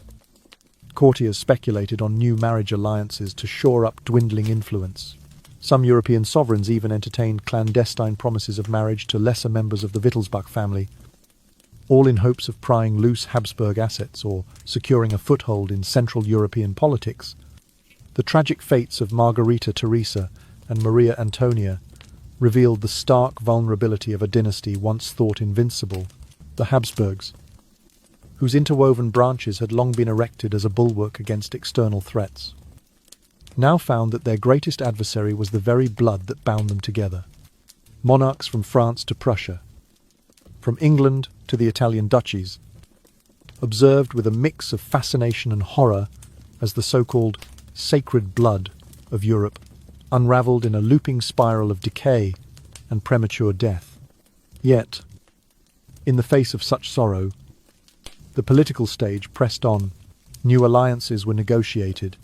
courtiers speculated on new marriage alliances to shore up dwindling influence. Some European sovereigns even entertained clandestine promises of marriage to lesser members of the Wittelsbach family, all in hopes of prying loose Habsburg assets or securing a foothold in Central European politics. The tragic fates of Margarita Theresa and Maria Antonia revealed the stark vulnerability of a dynasty once thought invincible, the Habsburgs, whose interwoven branches had long been erected as a bulwark against external threats, now found that their greatest adversary was the very blood that bound them together. Monarchs from France to Prussia, from England to the Italian duchies, observed with a mix of fascination and horror as the so-called sacred blood of Europe unravelled in a looping spiral of decay and premature death. Yet, in the face of such sorrow, the political stage pressed on. New alliances were negotiated,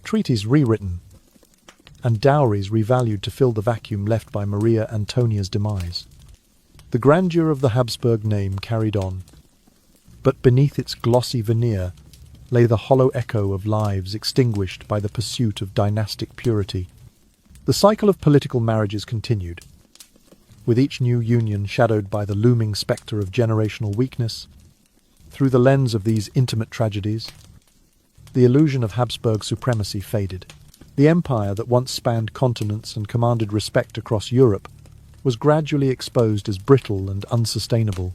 treaties rewritten, and dowries revalued to fill the vacuum left by Maria Antonia's demise. The grandeur of the Habsburg name carried on, but beneath its glossy veneer lay the hollow echo of lives extinguished by the pursuit of dynastic purity. The cycle of political marriages continued, with each new union shadowed by the looming spectre of generational weakness. Through the lens of these intimate tragedies, the illusion of Habsburg supremacy faded. The empire that once spanned continents and commanded respect across Europe was gradually exposed as brittle and unsustainable,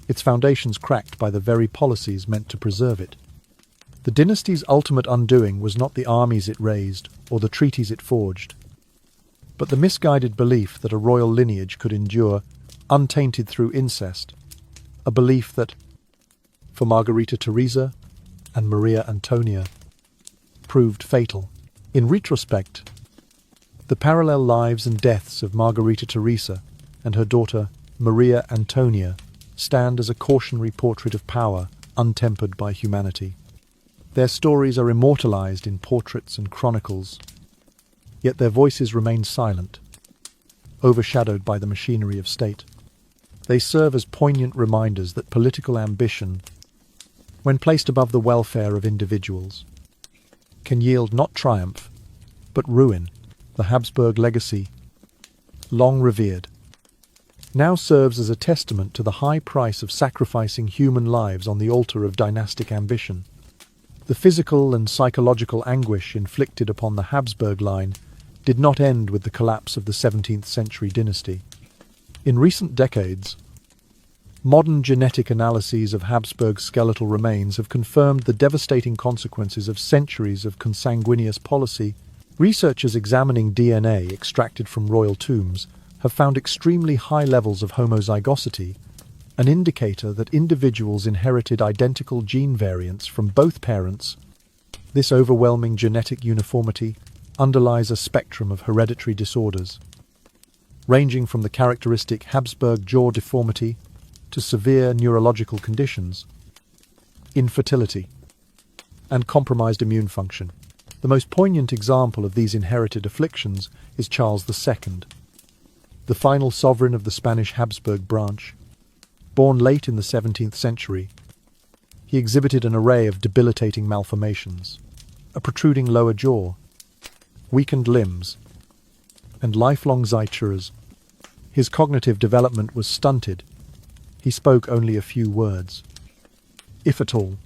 its foundations cracked by the very policies meant to preserve it. The dynasty's ultimate undoing was not the armies it raised or the treaties it forged, but the misguided belief that a royal lineage could endure untainted through incest, a belief that, for Margarita Theresa and Maria Antonia, proved fatal. In retrospect, the parallel lives and deaths of Margarita Theresa and her daughter Maria Antonia stand as a cautionary portrait of power untempered by humanity. Their stories are immortalized in portraits and chronicles, yet their voices remain silent, overshadowed by the machinery of state. They serve as poignant reminders that political ambition, when placed above the welfare of individuals, can yield not triumph, but ruin. The Habsburg legacy, long revered, now serves as a testament to the high price of sacrificing human lives on the altar of dynastic ambition. The physical and psychological anguish inflicted upon the Habsburg line did not end with the collapse of the 17th century dynasty. In recent decades, modern genetic analyses of Habsburg skeletal remains have confirmed the devastating consequences of centuries of consanguineous policy. Researchers examining DNA extracted from royal tombs have found extremely high levels of homozygosity, an indicator that individuals inherited identical gene variants from both parents. This overwhelming genetic uniformity underlies a spectrum of hereditary disorders, ranging from the characteristic Habsburg jaw deformity to severe neurological conditions, infertility, and compromised immune function. The most poignant example of these inherited afflictions is Charles II, the final sovereign of the Spanish Habsburg branch. Born late in the 17th century, he exhibited an array of debilitating malformations, a protruding lower jaw, weakened limbs, and lifelong zitures. His cognitive development was stunted. He spoke only a few words, if at all,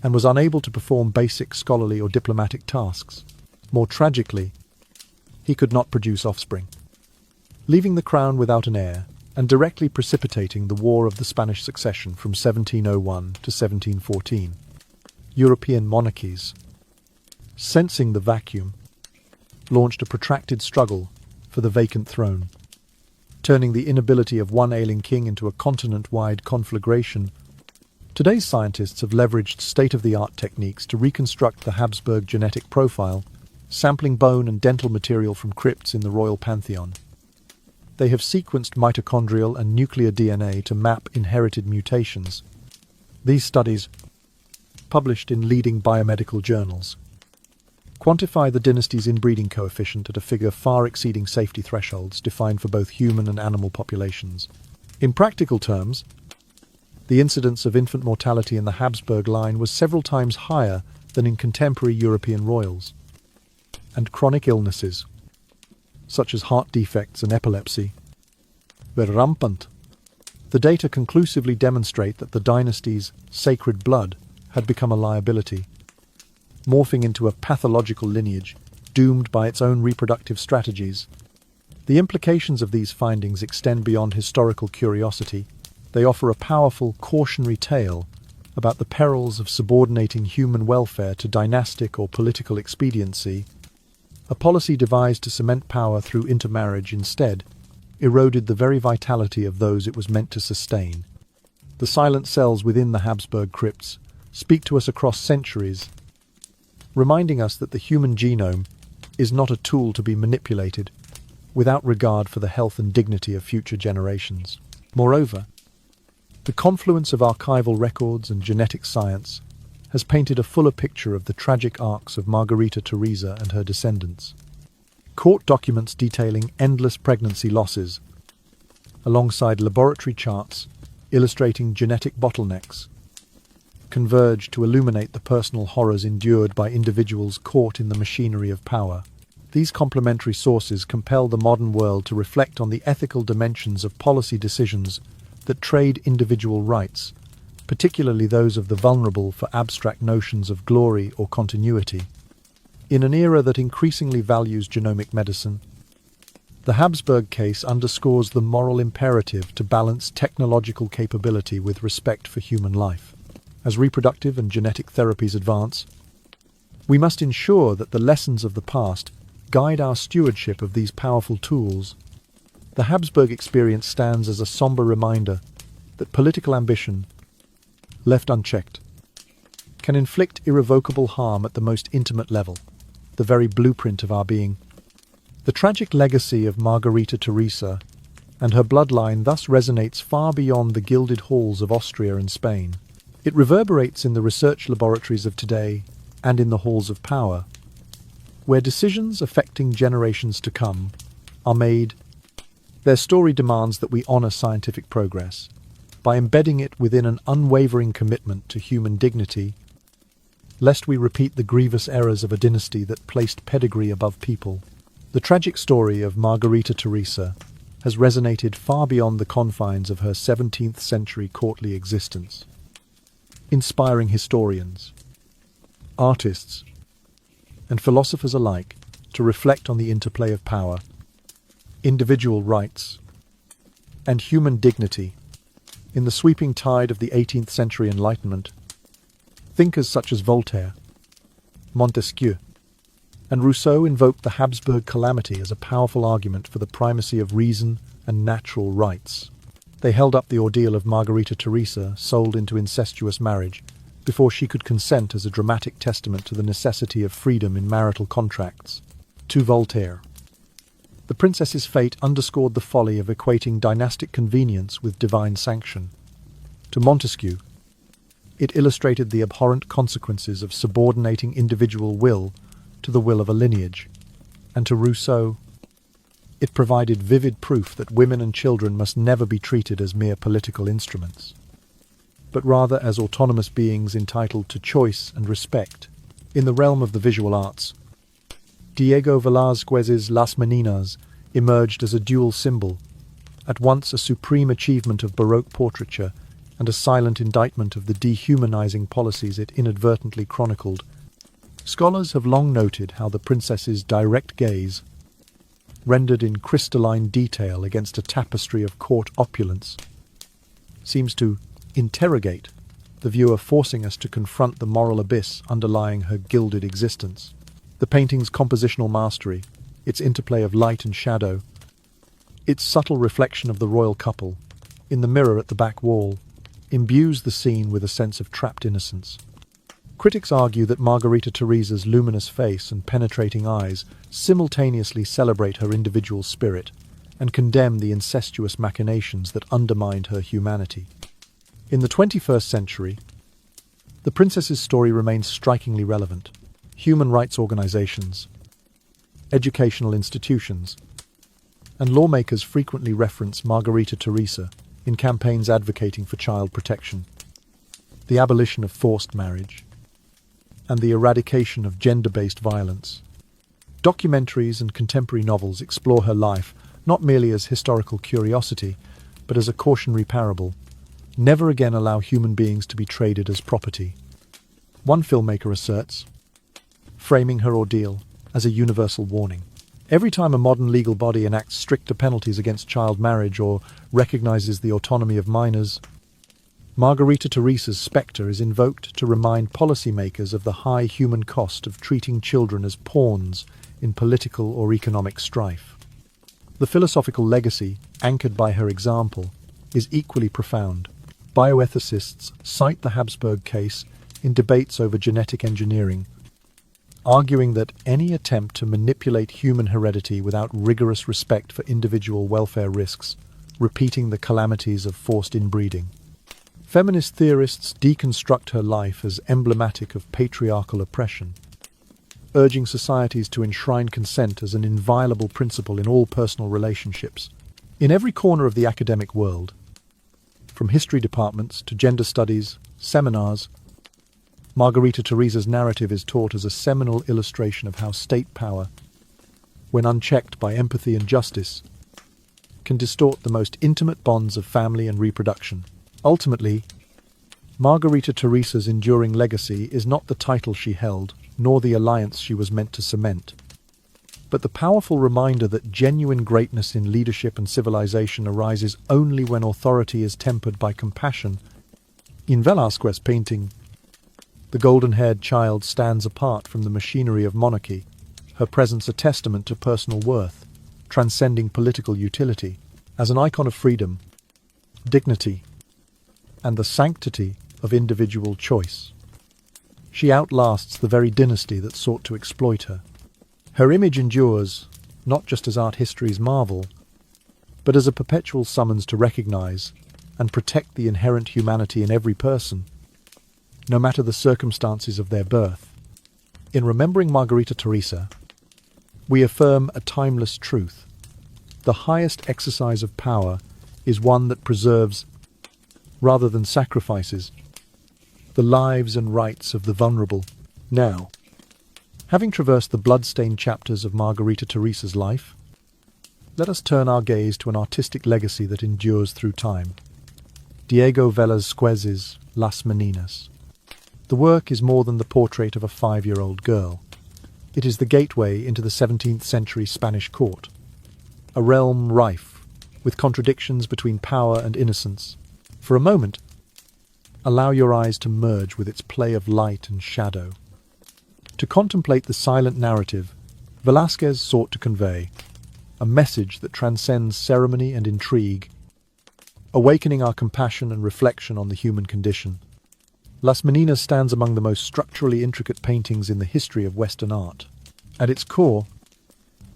and was unable to perform basic scholarly or diplomatic tasks. More tragically, he could not produce offspring, leaving the crown without an heir and directly precipitating the War of the Spanish Succession from 1701 to 1714. European monarchies, sensing the vacuum, launched a protracted struggle for the vacant throne, turning the inability of one ailing king into a continent-wide conflagration. Today's scientists have leveraged state-of-the-art techniques to reconstruct the Habsburg genetic profile, sampling bone and dental material from crypts in the royal pantheon. They have sequenced mitochondrial and nuclear DNA to map inherited mutations. These studies, published in leading biomedical journals, quantify the dynasty's inbreeding coefficient at a figure far exceeding safety thresholds defined for both human and animal populations. In practical terms, the incidence of infant mortality in the Habsburg line was several times higher than in contemporary European royals, and chronic illnesses, such as heart defects and epilepsy, were rampant. The data conclusively demonstrate that the dynasty's sacred blood had become a liability, morphing into a pathological lineage doomed by its own reproductive strategies. The implications of these findings extend beyond historical curiosity. They offer a powerful cautionary tale about the perils of subordinating human welfare to dynastic or political expediency. A policy devised to cement power through intermarriage instead eroded the very vitality of those it was meant to sustain. The silent cells within the Habsburg crypts speak to us across centuries, reminding us that the human genome is not a tool to be manipulated without regard for the health and dignity of future generations. Moreover, the confluence of archival records and genetic science has painted a fuller picture of the tragic arcs of Margarita Theresa and her descendants. Court documents detailing endless pregnancy losses, alongside laboratory charts illustrating genetic bottlenecks, converge to illuminate the personal horrors endured by individuals caught in the machinery of power. These complementary sources compel the modern world to reflect on the ethical dimensions of policy decisions that trade individual rights, particularly those of the vulnerable, for abstract notions of glory or continuity. In an era that increasingly values genomic medicine, the Habsburg case underscores the moral imperative to balance technological capability with respect for human life. As reproductive and genetic therapies advance, we must ensure that the lessons of the past guide our stewardship of these powerful tools. The Habsburg experience stands as a somber reminder that political ambition, left unchecked, can inflict irrevocable harm at the most intimate level, the very blueprint of our being. The tragic legacy of Margarita Theresa and her bloodline thus resonates far beyond the gilded halls of Austria and Spain. It reverberates in the research laboratories of today and in the halls of power, where decisions affecting generations to come are made. Their story demands that we honor scientific progress by embedding it within an unwavering commitment to human dignity, lest we repeat the grievous errors of a dynasty that placed pedigree above people. The tragic story of Margarita Theresa has resonated far beyond the confines of her 17th century courtly existence, inspiring historians, artists, and philosophers alike to reflect on the interplay of power, individual rights, and human dignity. In the sweeping tide of the 18th century Enlightenment, thinkers such as Voltaire, Montesquieu, and Rousseau invoked the Habsburg calamity as a powerful argument for the primacy of reason and natural rights. They held up the ordeal of Margarita Theresa, sold into incestuous marriage, before she could consent as a dramatic testament to the necessity of freedom in marital contracts. To Voltaire, the princess's fate underscored the folly of equating dynastic convenience with divine sanction. To Montesquieu, it illustrated the abhorrent consequences of subordinating individual will to the will of a lineage. And to Rousseau, it provided vivid proof that women and children must never be treated as mere political instruments, but rather as autonomous beings entitled to choice and respect. In the realm of the visual arts, Diego Velázquez's Las Meninas emerged as a dual symbol, at once a supreme achievement of Baroque portraiture and a silent indictment of the dehumanizing policies it inadvertently chronicled. Scholars have long noted how the princess's direct gaze, rendered in crystalline detail against a tapestry of court opulence, seems to interrogate the viewer, forcing us to confront the moral abyss underlying her gilded existence. The painting's compositional mastery, its interplay of light and shadow, its subtle reflection of the royal couple in the mirror at the back wall, imbues the scene with a sense of trapped innocence. Critics argue that Margarita Theresa's luminous face and penetrating eyes simultaneously celebrate her individual spirit and condemn the incestuous machinations that undermined her humanity. In the 21st century, the princess's story remains strikingly relevant. Human rights organizations, educational institutions, and lawmakers frequently reference Margarita Theresa in campaigns advocating for child protection, the abolition of forced marriage, and the eradication of gender-based violence. Documentaries and contemporary novels explore her life not merely as historical curiosity, but as a cautionary parable. Never again allow human beings to be traded as property. One filmmaker asserts, framing her ordeal as a universal warning. Every time a modern legal body enacts stricter penalties against child marriage or recognizes the autonomy of minors, Margarita Theresa's spectre is invoked to remind policymakers of the high human cost of treating children as pawns in political or economic strife. The philosophical legacy, anchored by her example, is equally profound. Bioethicists cite the Habsburg case in debates over genetic engineering, arguing that any attempt to manipulate human heredity without rigorous respect for individual welfare risks, repeating the calamities of forced inbreeding. Feminist theorists deconstruct her life as emblematic of patriarchal oppression, urging societies to enshrine consent as an inviolable principle in all personal relationships. In every corner of the academic world, from history departments to gender studies, seminars, Margarita Theresa's narrative is taught as a seminal illustration of how state power, when unchecked by empathy and justice, can distort the most intimate bonds of family and reproduction. Ultimately, Margarita Theresa's enduring legacy is not the title she held, nor the alliance she was meant to cement, but the powerful reminder that genuine greatness in leadership and civilization arises only when authority is tempered by compassion. In Velázquez's painting, the golden-haired child stands apart from the machinery of monarchy, her presence a testament to personal worth, transcending political utility. As an icon of freedom, dignity, and the sanctity of individual choice, she outlasts the very dynasty that sought to exploit her. Her image endures, not just as art history's marvel, but as a perpetual summons to recognize and protect the inherent humanity in every person. no matter the circumstances of their birth. In remembering Margarita Theresa, we affirm a timeless truth. The highest exercise of power is one that preserves, rather than sacrifices, the lives and rights of the vulnerable. Now, having traversed the blood-stained chapters of Margarita Theresa's life, let us turn our gaze to an artistic legacy that endures through time. Diego Velázquez's Las Meninas. The work is more than the portrait of a 5-year-old girl. It is the gateway into the 17th century Spanish court, a realm rife with contradictions between power and innocence. For a moment, allow your eyes to merge with its play of light and shadow. To contemplate the silent narrative, Velázquez sought to convey a message that transcends ceremony and intrigue, awakening our compassion and reflection on the human condition. Las Meninas stands among the most structurally intricate paintings in the history of Western art. At its core,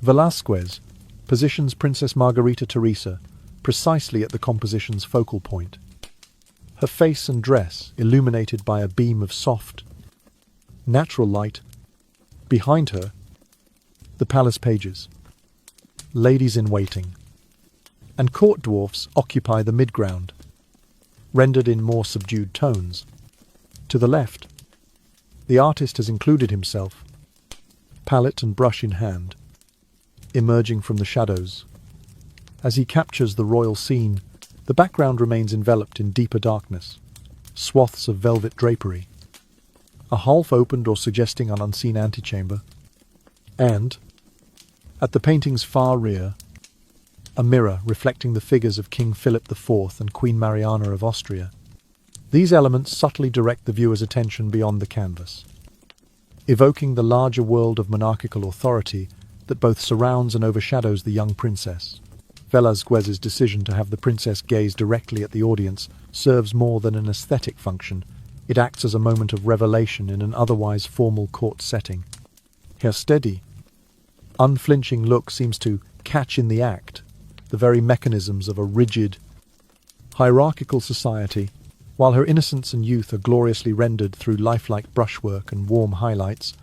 Velázquez positions Princess Margarita Theresa precisely at the composition's focal point. Her face and dress illuminated by a beam of soft, natural light. Behind her, the palace pages, ladies in waiting, and court dwarfs occupy the midground, rendered in more subdued tones. To the left, the artist has included himself, palette and brush in hand, emerging from the shadows. As he captures the royal scene, the background remains enveloped in deeper darkness, swaths of velvet drapery, a half-opened or suggesting an unseen antechamber, and, at the painting's far rear, a mirror reflecting the figures of King Philip IV and Queen Mariana of Austria. These elements subtly direct the viewer's attention beyond the canvas, evoking the larger world of monarchical authority that both surrounds and overshadows the young princess. Velázquez's decision to have the princess gaze directly at the audience serves more than an aesthetic function. It acts as a moment of revelation in an otherwise formal court setting. Her steady, unflinching look seems to catch in the act the very mechanisms of a rigid, hierarchical society, while her innocence and youth are gloriously rendered through lifelike brushwork and warm highlights.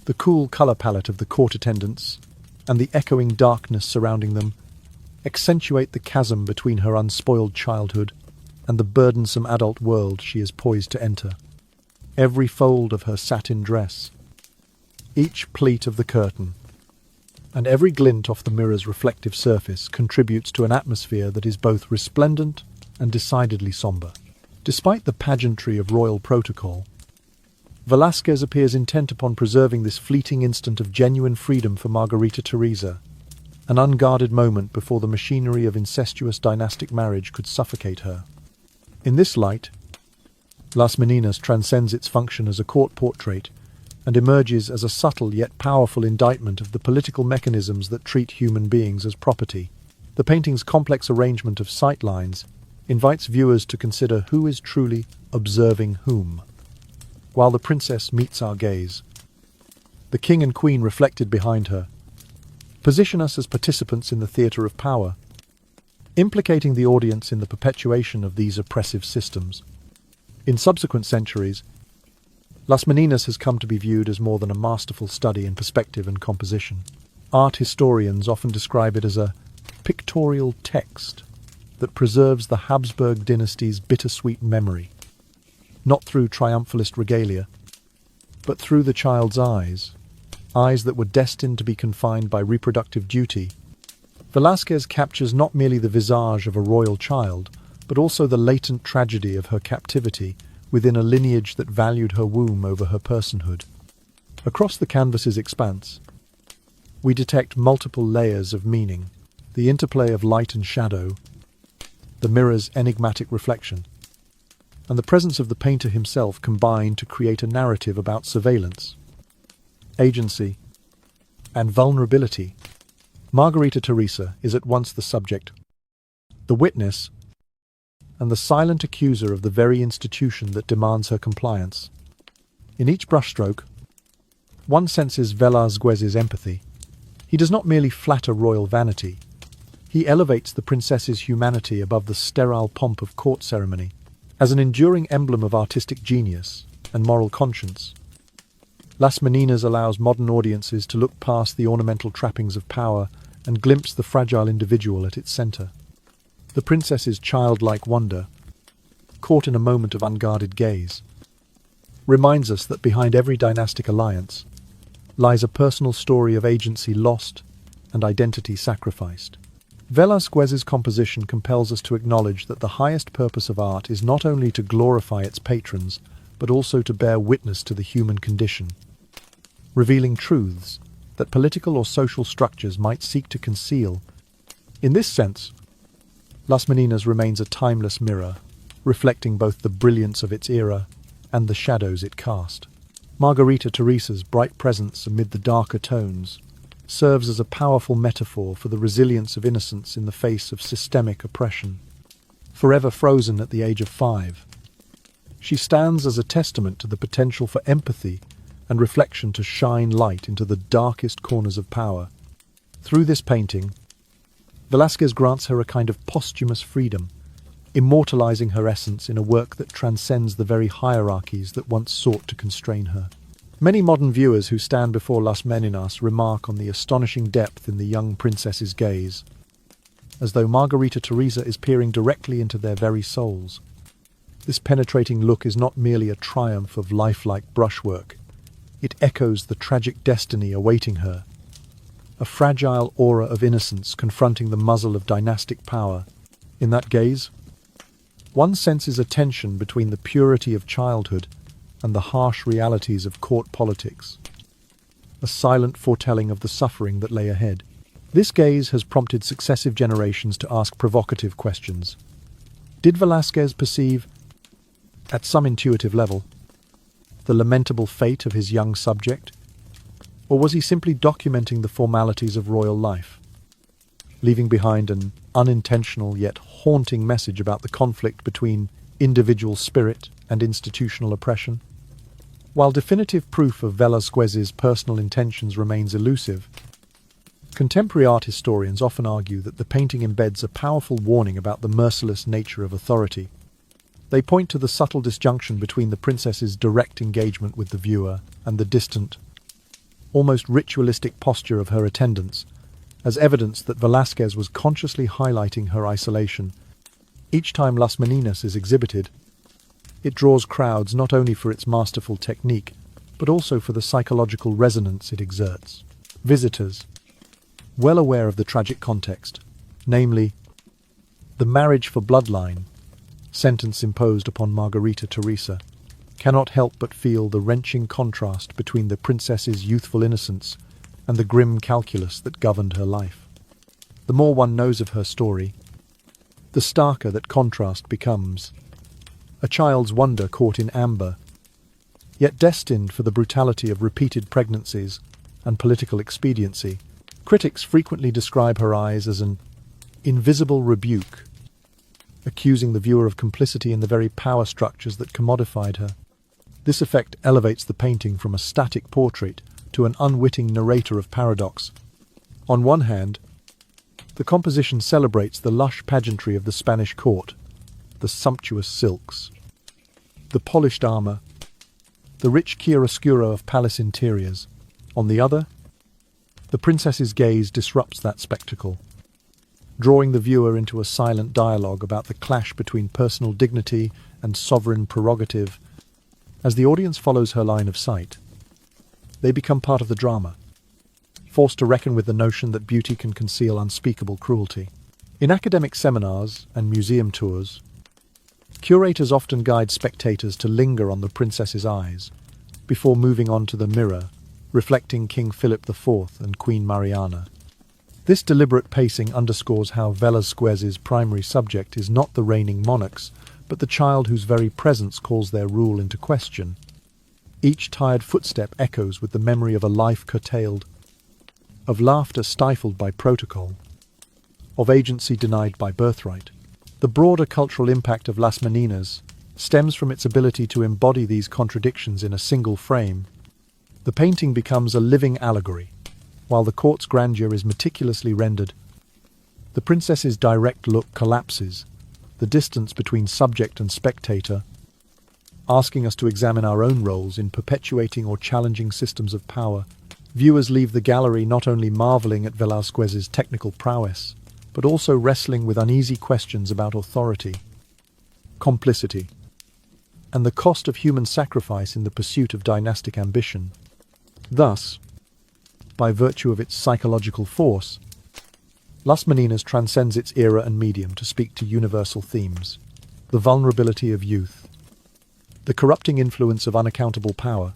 The cool colour palette of the court attendants and the echoing darkness surrounding them accentuate the chasm between her unspoiled childhood and the burdensome adult world she is poised to enter. Every fold of her satin dress, each pleat of the curtain, and every glint off the mirror's reflective surface contributes to an atmosphere that is both resplendent and decidedly sombre. Despite the pageantry of royal protocol, Velázquez appears intent upon preserving this fleeting instant of genuine freedom for Margarita Theresa, an unguarded moment before the machinery of incestuous dynastic marriage could suffocate her. In this light, Las Meninas transcends its function as a court portrait and emerges as a subtle yet powerful indictment of the political mechanisms that treat human beings as property. The painting's complex arrangement of sightlines invites viewers to consider who is truly observing whom. While the princess meets our gaze, the king and queen reflected behind her position us as participants in the theatre of power, implicating the audience in the perpetuation of these oppressive systems. In subsequent centuries, Las Meninas has come to be viewed as more than a masterful study in perspective and composition. Art historians often describe it as a pictorial text that preserves the Habsburg dynasty's bittersweet memory, not through triumphalist regalia, but through the child's eyes that were destined to be confined by reproductive duty. Velázquez captures not merely the visage of a royal child, but also the latent tragedy of her captivity within a lineage that valued her womb over her personhood. Across the canvas's expanse, we detect multiple layers of meaning, the interplay of light and shadow, the mirror's enigmatic reflection, and the presence of the painter himself combine to create a narrative about surveillance, agency, and vulnerability. Margarita Theresa is at once the subject, the witness, and the silent accuser of the very institution that demands her compliance. In each brushstroke, one senses Velázquez's empathy. He does not merely flatter royal vanity, he elevates the princess's humanity above the sterile pomp of court ceremony. As an enduring emblem of artistic genius and moral conscience, Las Meninas allows modern audiences to look past the ornamental trappings of power and glimpse the fragile individual at its center. The princess's childlike wonder, caught in a moment of unguarded gaze, reminds us that behind every dynastic alliance lies a personal story of agency lost and identity sacrificed. Velázquez's composition compels us to acknowledge that the highest purpose of art is not only to glorify its patrons, but also to bear witness to the human condition, revealing truths that political or social structures might seek to conceal. In this sense, Las Meninas remains a timeless mirror, reflecting both the brilliance of its era and the shadows it cast. Margarita Theresa's bright presence amid the darker tones serves as a powerful metaphor for the resilience of innocence in the face of systemic oppression. Forever frozen at the age of 5, she stands as a testament to the potential for empathy and reflection to shine light into the darkest corners of power. Through this painting, Velázquez grants her a kind of posthumous freedom, immortalizing her essence in a work that transcends the very hierarchies that once sought to constrain her. Many modern viewers who stand before Las Meninas remark on the astonishing depth in the young princess's gaze, as though Margarita Theresa is peering directly into their very souls. This penetrating look is not merely a triumph of lifelike brushwork. It echoes the tragic destiny awaiting her, a fragile aura of innocence confronting the muzzle of dynastic power. In that gaze, one senses a tension between the purity of childhood and the harsh realities of court politics, a silent foretelling of the suffering that lay ahead. This gaze has prompted successive generations to ask provocative questions. Did Velázquez perceive, at some intuitive level, the lamentable fate of his young subject? Or was he simply documenting the formalities of royal life, leaving behind an unintentional yet haunting message about the conflict between individual spirit and institutional oppression? While definitive proof of Velázquez's personal intentions remains elusive, contemporary art historians often argue that the painting embeds a powerful warning about the merciless nature of authority. They point to the subtle disjunction between the princess's direct engagement with the viewer and the distant, almost ritualistic posture of her attendants, as evidence that Velázquez was consciously highlighting her isolation. Each time Las Meninas is exhibited, it draws crowds not only for its masterful technique, but also for the psychological resonance it exerts. Visitors, well aware of the tragic context, namely, the marriage for bloodline sentence imposed upon Margarita Theresa, cannot help but feel the wrenching contrast between the princess's youthful innocence and the grim calculus that governed her life. The more one knows of her story, the starker that contrast becomes. A child's wonder caught in amber, yet destined for the brutality of repeated pregnancies and political expediency. Critics frequently describe her eyes as an invisible rebuke, accusing the viewer of complicity in the very power structures that commodified her. This effect elevates the painting from a static portrait to an unwitting narrator of paradox. On one hand, the composition celebrates the lush pageantry of the Spanish court, the sumptuous silks, the polished armor, the rich chiaroscuro of palace interiors. On the other, the princess's gaze disrupts that spectacle, drawing the viewer into a silent dialogue about the clash between personal dignity and sovereign prerogative. As the audience follows her line of sight, they become part of the drama, forced to reckon with the notion that beauty can conceal unspeakable cruelty. In academic seminars and museum tours, curators often guide spectators to linger on the princess's eyes before moving on to the mirror, reflecting King Philip IV and Queen Mariana. This deliberate pacing underscores how Velázquez's primary subject is not the reigning monarchs, but the child whose very presence calls their rule into question. Each tired footstep echoes with the memory of a life curtailed, of laughter stifled by protocol, of agency denied by birthright. The broader cultural impact of Las Meninas stems from its ability to embody these contradictions in a single frame. The painting becomes a living allegory. While the court's grandeur is meticulously rendered, the princess's direct look collapses, the distance between subject and spectator, asking us to examine our own roles in perpetuating or challenging systems of power. Viewers leave the gallery not only marveling at Velázquez's technical prowess, but also wrestling with uneasy questions about authority, complicity, and the cost of human sacrifice in the pursuit of dynastic ambition. Thus, by virtue of its psychological force, Las Meninas transcends its era and medium to speak to universal themes: the vulnerability of youth, the corrupting influence of unaccountable power,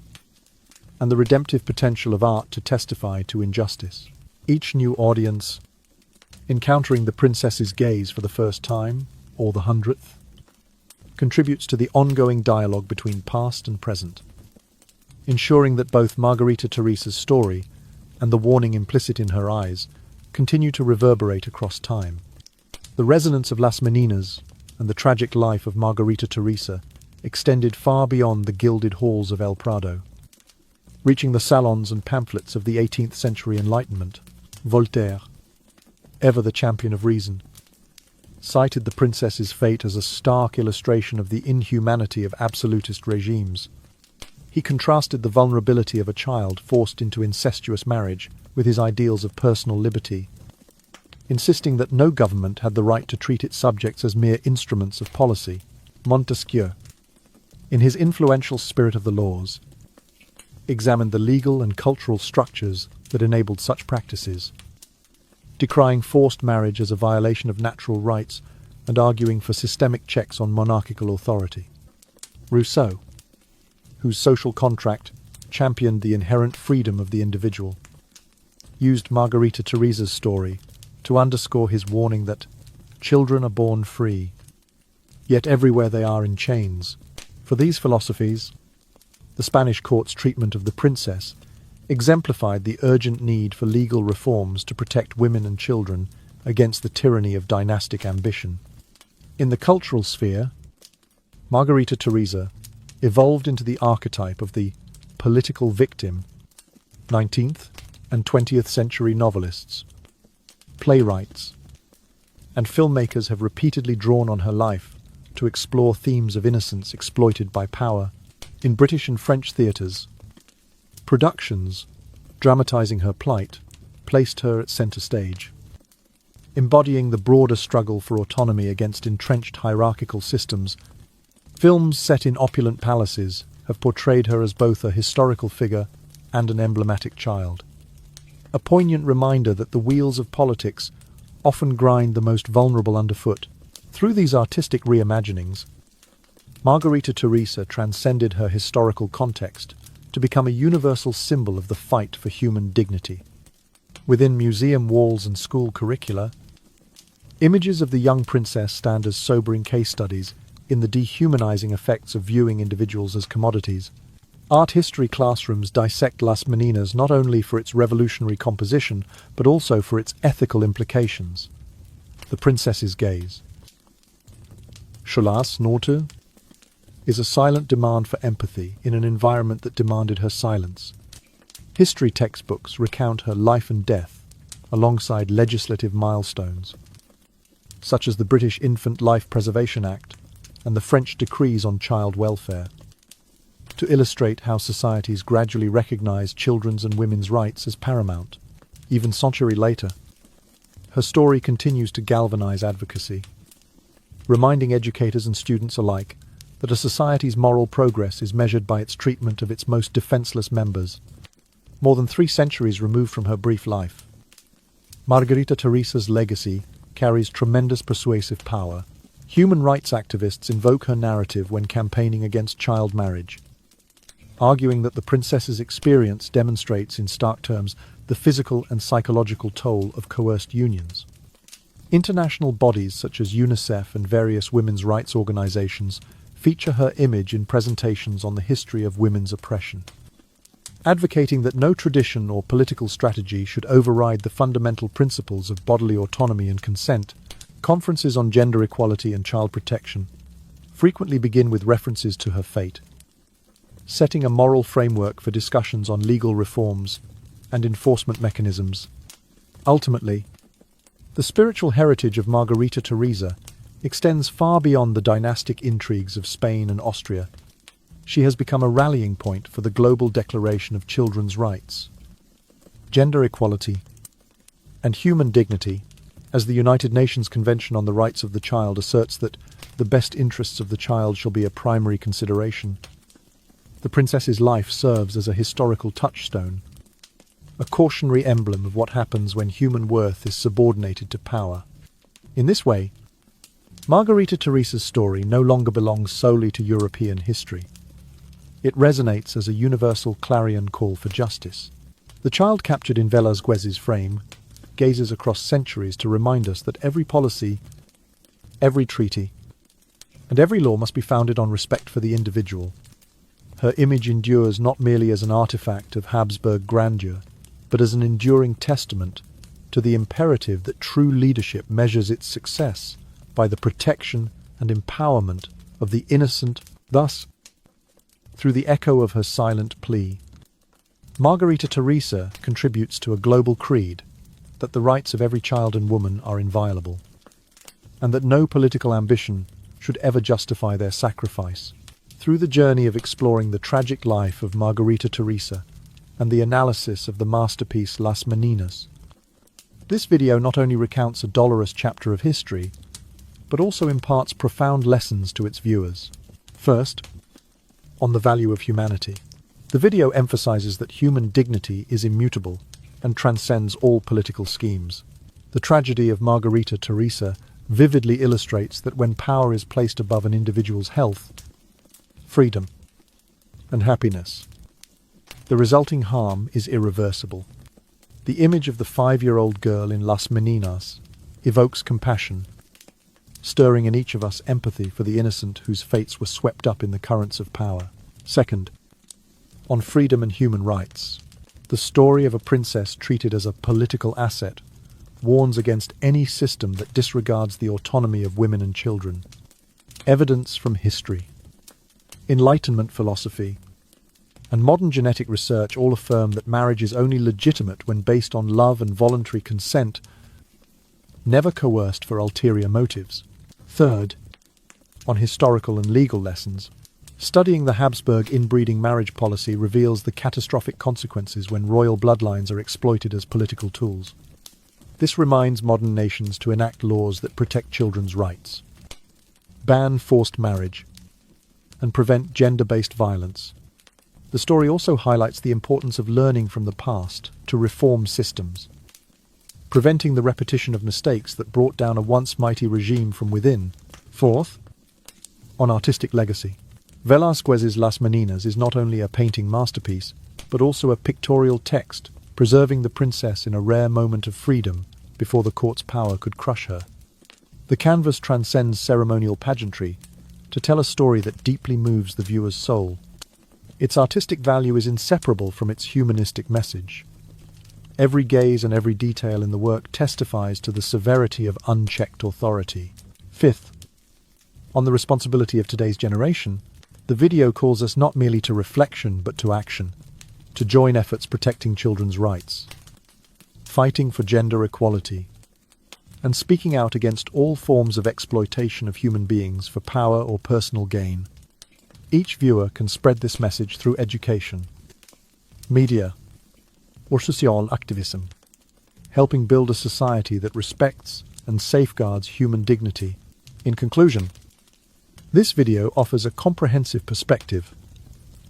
and the redemptive potential of art to testify to injustice. Each new audience, encountering the princess's gaze for the first time, or the 100th, contributes to the ongoing dialogue between past and present, ensuring that both Margarita Theresa's story and the warning implicit in her eyes continue to reverberate across time. The resonance of Las Meninas and the tragic life of Margarita Theresa extended far beyond the gilded halls of El Prado, reaching the salons and pamphlets of the 18th century Enlightenment. Voltaire, ever the champion of reason, cited the princess's fate as a stark illustration of the inhumanity of absolutist regimes. He contrasted the vulnerability of a child forced into incestuous marriage with his ideals of personal liberty, insisting that no government had the right to treat its subjects as mere instruments of policy. Montesquieu, in his influential Spirit of the Laws, examined the legal and cultural structures that enabled such practices, decrying forced marriage as a violation of natural rights and arguing for systemic checks on monarchical authority. Rousseau, whose social contract championed the inherent freedom of the individual, used Margarita Theresa's story to underscore his warning that children are born free, yet everywhere they are in chains. For these philosophies, the Spanish court's treatment of the princess exemplified the urgent need for legal reforms to protect women and children against the tyranny of dynastic ambition. In the cultural sphere, Margarita Theresa evolved into the archetype of the political victim. 19th and 20th century novelists, playwrights, and filmmakers have repeatedly drawn on her life to explore themes of innocence exploited by power. In British and French theatres, productions dramatizing her plight placed her at centre stage, embodying the broader struggle for autonomy against entrenched hierarchical systems. Films set in opulent palaces have portrayed her as both a historical figure and an emblematic child, a poignant reminder that the wheels of politics often grind the most vulnerable underfoot. Through these artistic reimaginings, Margarita Theresa transcended her historical context to become a universal symbol of the fight for human dignity. Within museum walls and school curricula, images of the young princess stand as sobering case studies in the dehumanizing effects of viewing individuals as commodities. Art history classrooms dissect Las Meninas not only for its revolutionary composition, but also for its ethical implications. The princess's gaze. Scholas Norte is a silent demand for empathy in an environment that demanded her silence. History textbooks recount her life and death alongside legislative milestones, such as the British Infant Life Preservation Act and the French decrees on child welfare, to illustrate how societies gradually recognize children's and women's rights as paramount. Even a century later, her story continues to galvanize advocacy, reminding educators and students alike that a society's moral progress is measured by its treatment of its most defenseless members. More than 3 centuries removed from her brief life, Margarita Theresa's legacy carries tremendous persuasive power. Human rights activists invoke her narrative when campaigning against child marriage, arguing that the princess's experience demonstrates in stark terms the physical and psychological toll of coerced unions. International bodies such as UNICEF and various women's rights organizations feature her image in presentations on the history of women's oppression, advocating that no tradition or political strategy should override the fundamental principles of bodily autonomy and consent. Conferences on gender equality and child protection frequently begin with references to her fate, setting a moral framework for discussions on legal reforms and enforcement mechanisms. Ultimately, the spiritual heritage of Margarita Theresa extends far beyond the dynastic intrigues of Spain and Austria. She has become a rallying point for the global declaration of children's rights, gender equality, and human dignity, as the United Nations Convention on the Rights of the Child asserts that the best interests of the child shall be a primary consideration. The princess's life serves as a historical touchstone, a cautionary emblem of what happens when human worth is subordinated to power. In this way, Margarita Theresa's story no longer belongs solely to European history. It resonates as a universal clarion call for justice. The child captured in Velázquez's frame gazes across centuries to remind us that every policy, every treaty, and every law must be founded on respect for the individual. Her image endures not merely as an artifact of Habsburg grandeur, but as an enduring testament to the imperative that true leadership measures its success by the protection and empowerment of the innocent. Thus, through the echo of her silent plea, Margarita Theresa contributes to a global creed that the rights of every child and woman are inviolable, and that no political ambition should ever justify their sacrifice. Through the journey of exploring the tragic life of Margarita Theresa and the analysis of the masterpiece Las Meninas, this video not only recounts a dolorous chapter of history, but also imparts profound lessons to its viewers. First, on the value of humanity. The video emphasizes that human dignity is immutable and transcends all political schemes. The tragedy of Margarita Theresa vividly illustrates that when power is placed above an individual's health, freedom, and happiness, the resulting harm is irreversible. The image of the 5-year-old girl in Las Meninas evokes compassion, stirring in each of us empathy for the innocent whose fates were swept up in the currents of power. Second, on freedom and human rights. The story of a princess treated as a political asset warns against any system that disregards the autonomy of women and children. Evidence from history, Enlightenment philosophy, and modern genetic research all affirm that marriage is only legitimate when based on love and voluntary consent, never coerced for ulterior motives. Third, on historical and legal lessons. Studying the Habsburg inbreeding marriage policy reveals the catastrophic consequences when royal bloodlines are exploited as political tools. This reminds modern nations to enact laws that protect children's rights, ban forced marriage, and prevent gender-based violence. The story also highlights the importance of learning from the past to reform systems, preventing the repetition of mistakes that brought down a once mighty regime from within. Fourth, on artistic legacy. Velázquez's Las Meninas is not only a painting masterpiece, but also a pictorial text, preserving the princess in a rare moment of freedom before the court's power could crush her. The canvas transcends ceremonial pageantry to tell a story that deeply moves the viewer's soul. Its artistic value is inseparable from its humanistic message. Every gaze and every detail in the work testifies to the severity of unchecked authority. Fifth, on the responsibility of today's generation, the video calls us not merely to reflection but to action, to join efforts protecting children's rights, fighting for gender equality, and speaking out against all forms of exploitation of human beings for power or personal gain. Each viewer can spread this message through education, media, or social activism, helping build a society that respects and safeguards human dignity. In conclusion, this video offers a comprehensive perspective,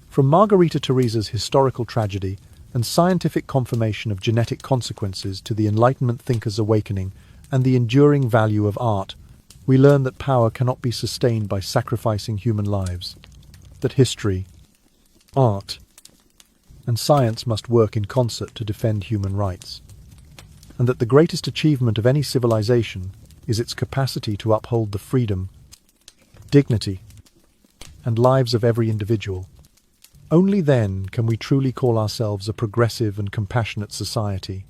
from Margarita Theresa's historical tragedy and scientific confirmation of genetic consequences to the Enlightenment thinkers' awakening and the enduring value of art. We learn that power cannot be sustained by sacrificing human lives, that history, art, and science must work in concert to defend human rights, and that the greatest achievement of any civilization is its capacity to uphold the freedom, dignity, and lives of every individual. Only then can we truly call ourselves a progressive and compassionate society.